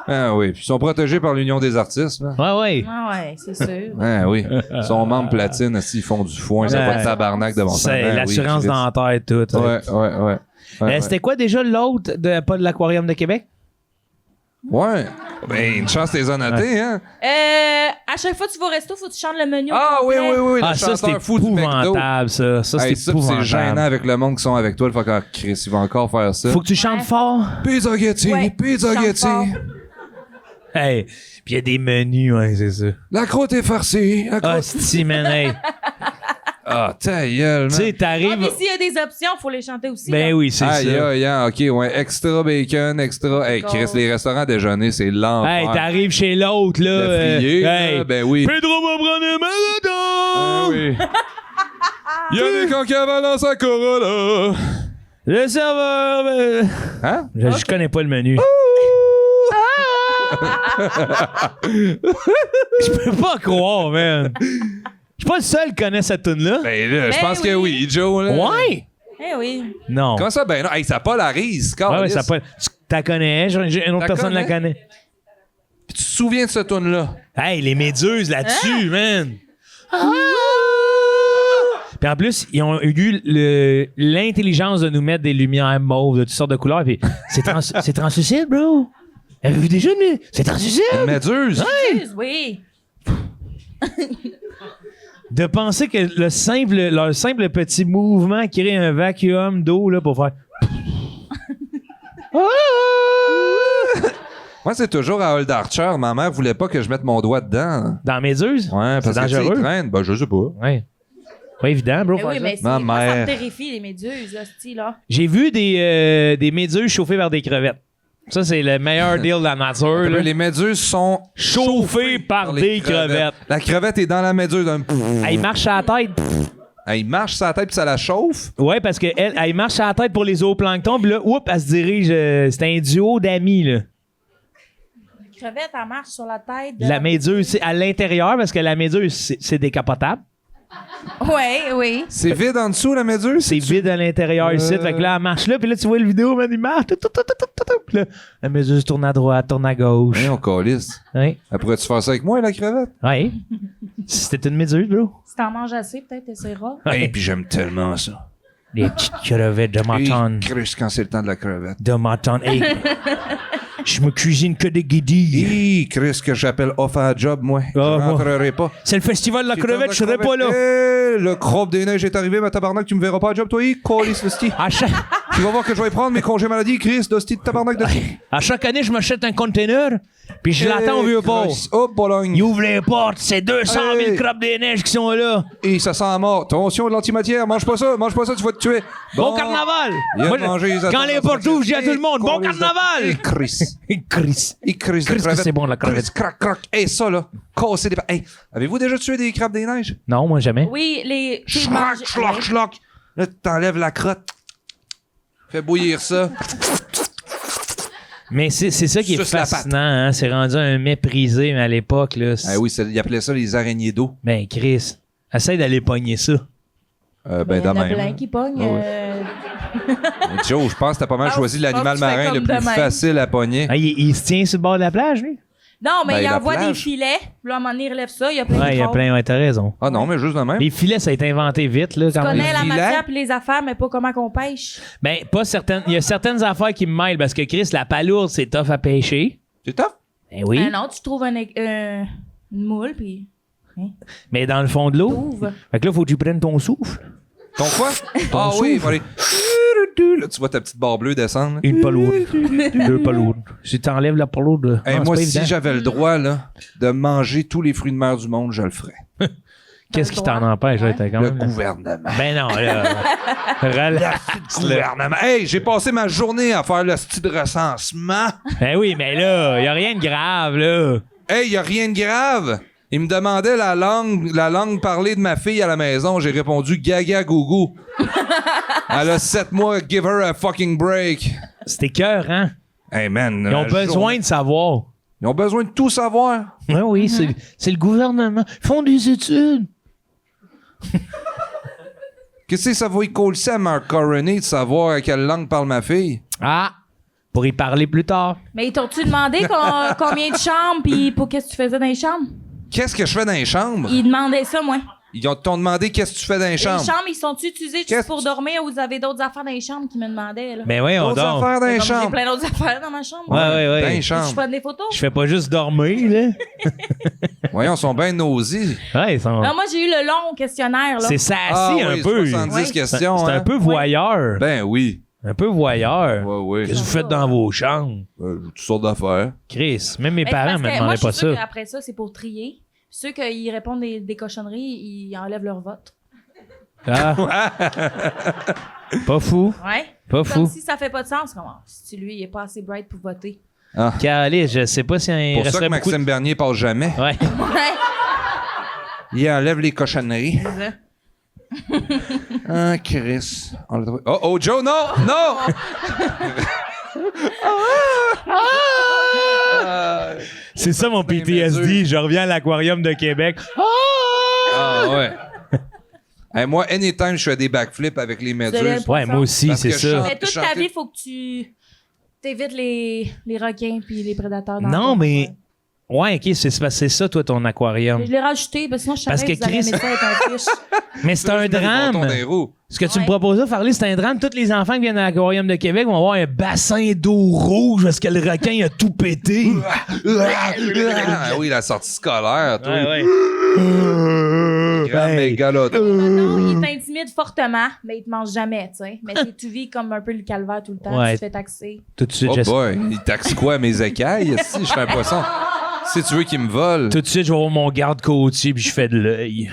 Ah oui, puis ils sont protégés par l'Union des artistes. Là. Ouais. Ah ouais, c'est sûr. Ah oui. Ils sont membres platine, s'ils font du foin, ça Ouais. va être tabarnak devant ça. C'est l'assurance dentaire et tout. Ouais. C'était quoi déjà l'autre pas de l'Aquarium de Québec? Ouais. Ben, une chance t'es noté, hein? À chaque fois que tu vas au resto, faut que tu chantes le menu. au Ah oui, complet. oui, Ah, le ça, c'est chanteur fou du McDo. épouvantable, ça. Ça, Hey, c'est ça, épouvantable. c'est gênant avec le monde qui sont avec toi. Le fuck, ah, Chris, il va encore faire ça. Faut que tu chantes Ouais. fort. Pizza Getty, Ouais, Pizza chante Getty. fort. Hey, puis il y a des menus, ouais, c'est ça. La croûte est farcie. La Ah, croûte... si, man, hey. Ah, ta gueule, Tu man. sais, Ah, t'arrives... puis s'il y a des options, faut les chanter aussi. Ben là. oui, c'est Aïe, ça. aïe, aïe, ok, ouais. Extra bacon, extra. Hey, Chris, les restaurants à déjeuner, c'est l'enfer. Hey, t'arrives chez l'autre, là. Le frier, là, hey. ben oui. Pedro va prendre un Ah marathon! oui. Il y a des concaves dans sa Corolla. Le serveur... Hein? Je connais pas le menu. Je peux pas croire, man. Je suis pas le seul qui connaît cette tune-là. Ben là, je Ben pense que oui. oui, Joe. Là. Ouais! Eh oui. Non. Comment ça? Ben non, hey, ça polarise, Ouais, câlisse. ça pas... Tu t'as connais, une autre T'as personne la connais? connaît. Puis tu te souviens de ce tune-là? Hey, les méduses là-dessus, man! Puis en plus, ils ont eu l'intelligence de nous mettre des lumières mauves de toutes sortes de couleurs. Puis c'est translucide, bro! Avez-vous déjà une... C'est translucide! Une méduse? Oui. De penser que leur simple petit mouvement crée un vacuum d'eau là, pour faire... Moi, c'est toujours à Old Archer. Ma mère voulait pas que je mette mon doigt dedans. Dans méduses? Ouais, parce C'est que tu sais, dangereux. ils traînent. Ben, je sais pas. Ouais. Pas évident, bro. Eh faire oui, ça. mais Ma moi, ça mère. me terrifie, les méduses, là, style, là. J'ai vu des méduses chauffées vers des crevettes. Ça, c'est le meilleur deal de la nature. là. Les méduses sont Chauffées par les des crevettes. La crevette est dans la méduse. Elle marche à la tête. Elle marche sur la tête puis ça la chauffe. Ouais, parce qu'elle marche à la tête pour les zooplanctons. Puis là, elle se dirige. C'est un duo d'amis, là. La crevette, elle marche sur la tête. La méduse, c'est à l'intérieur, parce que la méduse, c'est décapotable. Oui. C'est vide en dessous, la méduse? C'est vide à l'intérieur ici. Fait que là, elle marche là, puis là, tu vois le vidéo, man, il marche. Puis là, la méduse tourne à droite, tourne à gauche. Oui, on calisse. Ouais. Elle pourrait-tu faire ça avec moi, la crevette? Ouais. C'était une méduse, bro. Si t'en manges assez, peut-être, t'essaieras. Et puis j'aime tellement ça. Les petites crevettes de maton. Chris, quand c'est le temps de la crevette. De maton. Hey. Je me cuisine que des guidilles. Hi, Chris, que j'appelle off à job, moi. Je Ah, moi. rentrerai pas. C'est le festival de la crevette, je serai pas là. Hey, le crobe des neiges est arrivé, ma tabarnak, tu me verras pas à job, toi, calisse, l'hostie. À chaque... Tu vas voir que je vais prendre mes congés maladie, Chris, d'hostie de tabarnak de... À chaque année, je m'achète un container, puis je l'attends au vieux port. Oh, Bologne. Il ouvre les portes, c'est 200 000 Hey. crabes des neiges qui sont là. Et ça sent la mort. Attention, de l'antimatière, mange pas ça, tu vas te tuer. Bon carnaval! Il a Moi, mangé les quand attentes les dans portes son ouvrent, je dis à tout le monde, bon calisse de- carnaval! Et Chris. Chris. Et Chris de Chris que crevette. c'est bon, la crevette. Chris, crac, crac. Hey, ça, là. Casser des... Hey, avez-vous déjà tué des crabes des neiges? Non, moi jamais. Oui, les. tu sais, Schlock, manger- schlock, schlock. Là, tu t'enlèves la crotte. Fais bouillir ça. Mais c'est ça qui est Suce la patte. fascinant, hein? C'est rendu un méprisé, mais à l'époque, là. Ah oui, ils appelaient ça les araignées d'eau. Ben, Chris, essaye d'aller pogner ça. Ben, il y de en a même. plein qui pognent. Ah Joe, je pense que t'as pas mal Ah, choisi je pense l'animal que tu fais marin le comme plus de même. facile à pogner. Ah, il se tient sur le bord de la plage, lui? Non, mais Ben, il la envoie des plage. filets. Puis là, à un moment donné, il relève ça. Il y a plein Ouais, de il y a trolls. plein, ouais, t'as raison. Ah non, mais juste de même. Les filets, ça a été inventé vite, là, Tu quand même. connais la filets? matière puis les affaires, mais pas comment qu'on pêche. Ben, pas certaines. Il y a certaines affaires qui me mêlent parce que Chris, la palourde, c'est tough à pêcher. C'est tough. Ben oui. Ben non, tu trouves une moule, puis Mais dans le fond de l'eau. t'ouvres. Fait que là, faut que tu prennes ton souffle. Ton quoi? Ah oui, voilà. Là, tu vois ta petite barre bleue descendre. là. Une palourde. Deux palourdes. Si t'enlèves la palourde. Hey, c'est moi, pas si évident. j'avais le droit là, de manger tous les fruits de mer du monde, je le ferais. Qu'est-ce qui t'en empêche, là, t'as quand Le même. gouvernement. Ben non, là. Relax. Gouvernement. Hey, j'ai passé ma journée à faire le style de recensement. Ben oui, mais là, y a rien de grave, là. Hey, y a rien de grave. Il me demandait la langue parlée de ma fille à la maison. J'ai répondu gaga gougou. Elle a 7 mois, give her a fucking break. C'était cœur, hein? Hey man. Ils ont besoin de savoir. Ils ont besoin de tout savoir. Ben oui, c'est le gouvernement. Ils font des études. Qu'est-ce que ça va y coller à Mark Corony de savoir à quelle langue parle ma fille? Ah! Pour y parler plus tard. Mais ils t'ont-tu demandé combien de chambres, puis pour qu'est-ce que tu faisais dans les chambres? Qu'est-ce que je fais dans les chambres? Ils demandaient ça, moi. Ils t'ont demandé qu'est-ce que tu fais dans les Les chambres? chambres, ils sont-tu utilisés juste Qu'est-ce pour que- dormir ou vous avez d'autres affaires dans les chambres qui me demandaient, là? Ben oui, on D'autres dort. affaires dans les Comme J'ai chambres. plein d'autres affaires dans ma chambre. Ouais, Dans ouais. les Je chambres. prends des photos. Je fais pas juste dormir, là. Voyons, ils sont bien nosés. Ouais, ils sont... Non, moi, j'ai eu le long questionnaire, là. C'est sassy Ah un oui, peu. 70 Ouais. questions. C'est un hein? peu voyeur. Ben oui. Un peu voyeur. Ouais, ouais. Qu'est-ce que vous faites dans vos chambres? Toutes sortes d'affaires. Chris, même mes Mais parents parce me que demandaient moi, je pas suis sûre ça. qu'après ça, c'est pour trier. Ceux qui répondent des cochonneries, ils enlèvent leur vote. Ah. Pas fou. Ouais. Pas Comme fou. si ça fait pas de sens. Comment? Si lui, il est pas assez bright pour voter. Calé, je sais pas si il Pour ça resterait que beaucoup... Maxime Bernier passe jamais. Ouais. Ouais. Il enlève les cochonneries. C'est ça. Ah, Chris. On l'a trouvé. Oh, oh, Joe, non! Non! C'est ça mon mesure. PTSD. Je reviens à l'aquarium de Québec. Ah, ouais. Hey, moi, anytime, je fais des backflips avec les méduses. Ouais, moi aussi, Parce c'est que je ça. chante- Mais toute ta chanter- vie, il faut que tu t'évites les requins puis les prédateurs. Dans Non, ton mais... coin. Ouais, OK, c'est ça, toi, ton aquarium. Je l'ai rajouté, parce que sinon, je Parce savais que que vous allez Chris- aimer ça avec un fiche. Mais c'est un Les bâtons drame. des roues. Ce que tu me Ouais. proposais, Farley, c'est un drame. Tous les enfants qui viennent à l'aquarium de Québec vont avoir un bassin d'eau rouge parce que le requin a tout pété. Ah oui, la sortie scolaire, toi. ouais. Grand Hey. mégalodon. Non, il t'intimide fortement, mais il te mange jamais, tu sais. Mais tu vis comme un peu le calvaire tout le temps, Ouais. tu te fais taxer. Tout de suite, Oh je... boy, il taxe quoi, mes écailles? Si je fais un poisson. Si tu veux qu'il me vole. Tout de suite, je vais voir mon garde-côtier puis je fais de l'œil.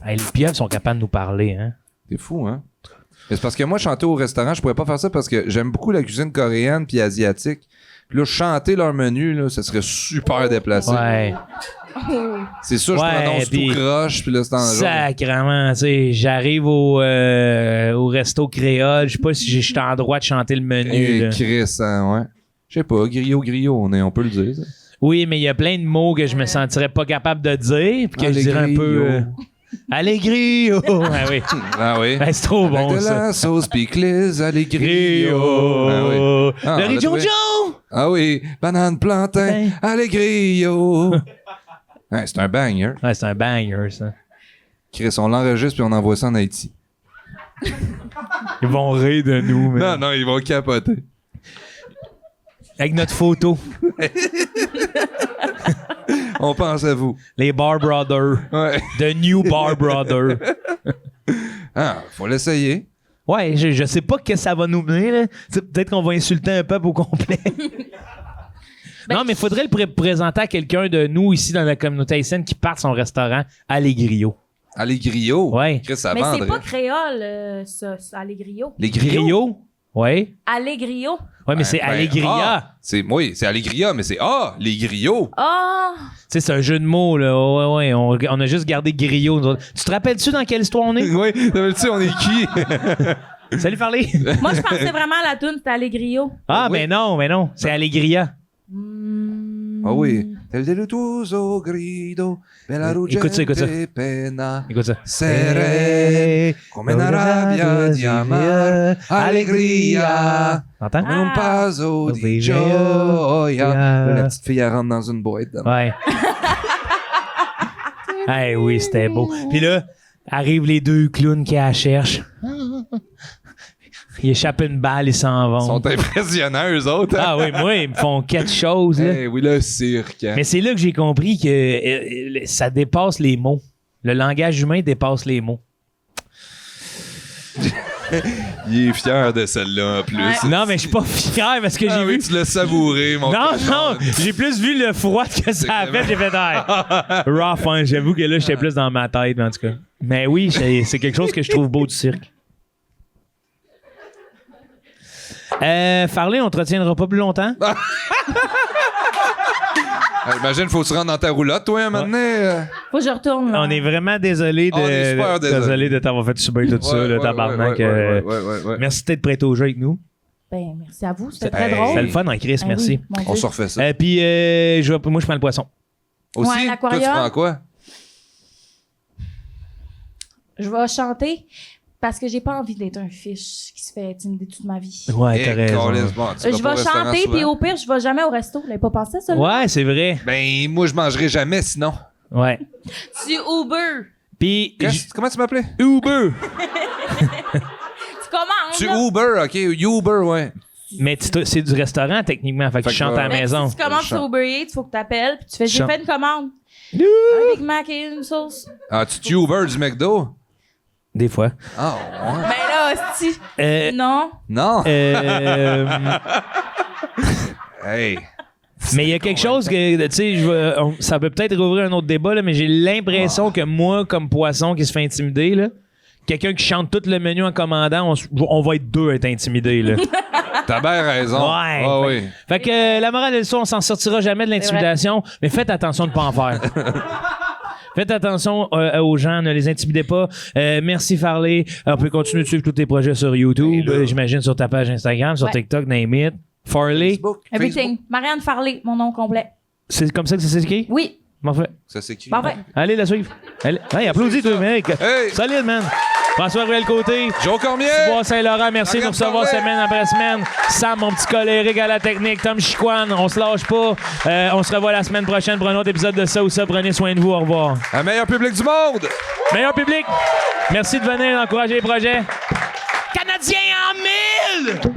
Hey, les pieuvres sont capables de nous parler, hein? C'est fou, hein? Mais c'est parce que moi, chanter au restaurant, je pourrais pas faire ça parce que j'aime beaucoup la cuisine coréenne puis asiatique. Puis là, chanter leur menu, là, ça serait super déplacé. Ouais. C'est sûr, je Ouais, prononce puis- tout croche, puis là, c'est en jaune. Sacrement, tu sais, j'arrive au resto créole, je sais pas si je suis en droit de chanter le menu. Et là. Chris, hein, ouais. Je sais pas, griot, on peut le dire. Ça. Oui, mais il y a plein de mots que je me sentirais pas capable de dire, puis que je dirais un peu... Allégrio! Ah oui. Ah oui. Ben, c'est trop bon, Avec de ça. la sauce picles, allegrio. Ah oui. Ah, Le on l'a Rijon trouvé. Joe! Ah oui, banane plantain, allegrio. Ouais, c'est un banger. Ouais, c'est un banger, ça. Chris, on l'enregistre puis on envoie ça en Haïti. Ils vont rire de nous, mais... Non, ils vont capoter. Avec notre photo. On pense à vous. Les Bar Brothers. Ouais. The New Bar Brothers. Ah, faut l'essayer. Ouais, je sais pas que ça va nous mener, là. Peut-être qu'on va insulter un peuple au complet. Non, mais il faudrait le présenter à quelqu'un de nous ici dans la communauté haïtienne qui part son restaurant Allégrio. Allegrio. Ouais. Chris, ça Mais c'est vendrait. pas créole, ça, Allégrio. Les griots. Grio? Ouais. Allégrio. Ouais, mais c'est Allégria. Ah, oui, c'est Allegria, mais c'est les griots. Ah! Tu sais, c'est un jeu de mots, là. Ouais. On a juste gardé Griot. nous autres. Tu te rappelles-tu dans quelle histoire on est? Oui, tu on est qui? Salut, Farley. Moi, je pensais vraiment à la toune, c'était Allégrio. Ah, Oui. mais non. C'est Allégria. Ah oui. Del delutuoso grido, bella Écoute ça, écoute ça. ruggente pena, Écoute ça. seré, come una rabbia di amar, allegria, T'entends? un paso di gioia. La petite fille, elle rentre dans une boîte. Ouais. Eh oui, c'était beau. Puis là, arrivent les deux clowns qui la cherchent. Ils échappent une balle, ils s'en Ils vont. sont impressionnants, eux autres. hein? Ah oui, moi, ils me font quelque chose. Là. Eh oui, le cirque. hein. Mais c'est là que j'ai compris que ça dépasse les mots. Le langage humain dépasse les mots. Il est fier de celle-là, en plus. Ouais. Non, mais je suis pas fier parce que j'ai Ah oui, vu... tu l'as savouré, mon Non, cochon. non, j'ai plus vu le froid que ça a fait. J'ai fait rough, hein. J'avoue que là, j'étais plus dans ma tête, mais en tout cas. Mais oui, c'est quelque chose que je trouve beau du cirque. Farley, on te retiendra pas plus longtemps. Imagine, faut se rendre dans ta roulotte, toi, un moment donné. Faut que je retourne. Là. On est vraiment désolé On est super désolé. de t'avoir fait subir tout ça, le tabarnak. ouais. Merci d'être prêté au jeu avec nous. Ben, merci à vous. C'était très Hey. drôle. C'était le fun en Chris, Ah merci. oui, mon Dieu. On se refait ça. Puis, moi, je prends le poisson. Aussi, Ouais, toi, tu l'aquarium. prends quoi? Je vais chanter parce que j'ai pas envie d'être un fiche qui se fait intimider toute ma vie. Ouais, t'as raison. câlisse, bon, tu vas Je pas au vais restaurant chanter, souvent? puis au pire, je vais jamais au resto. Vous l'avez pas pensé, ça? Là? Ouais, c'est vrai. Ben, moi, je mangerai jamais sinon. Ouais. Tu Uber. Puis, Comment tu m'appelais? Uber. Tu commandes. Tu là. Uber, OK. Uber, ouais. Mais c'est du restaurant, techniquement. Fait que tu Fait que chantes à la Mais maison. Si tu commandes Je sur chante. Uber Eats, il faut que tu appelles, puis tu fais j'ai Chante. fait une commande. Un Big Mac et une sauce. Ah, tu Uber du McDo? Des fois. Ah, ouais. Ben là, hostie. Non. Non. Hey. Mais il y a quelque chose que, tu sais, ça peut peut-être rouvrir un autre débat, là, mais j'ai l'impression que moi, comme poisson qui se fait intimider, là, quelqu'un qui chante tout le menu en commandant, on va être deux à être intimidés. Là. T'as bien raison. Ouais. Ah oui. Fait que la morale de l'histoire, on s'en sortira jamais de l'intimidation, mais faites attention de ne pas en faire. Faites attention aux gens, ne les intimidez pas. Merci Farley. On peut continuer de suivre tous tes projets sur YouTube, j'imagine sur ta page Instagram, sur Ouais. TikTok, name it. Farley, Facebook. Everything. Marianne Farley, mon nom complet. c'est comme ça que ça s'écrit? Oui. Parfait. Ça s'écrit. Parfait. Allez la suivre. Hey, applaudis toi, mec. Hey. Solide, man. François-Ruel Côté. Joe Cormier. Bois-Saint-Laurent, merci de nous Marianne recevoir Farley. semaine après semaine. Sam, mon petit colérique à la technique. Tom Chicoine, on se lâche pas. On se revoit la semaine prochaine pour un autre épisode de Ça ou Ça. Prenez soin de vous. Au revoir. Un meilleur public du monde. Meilleur public, merci de venir encourager les projets. Canadiens en 1000!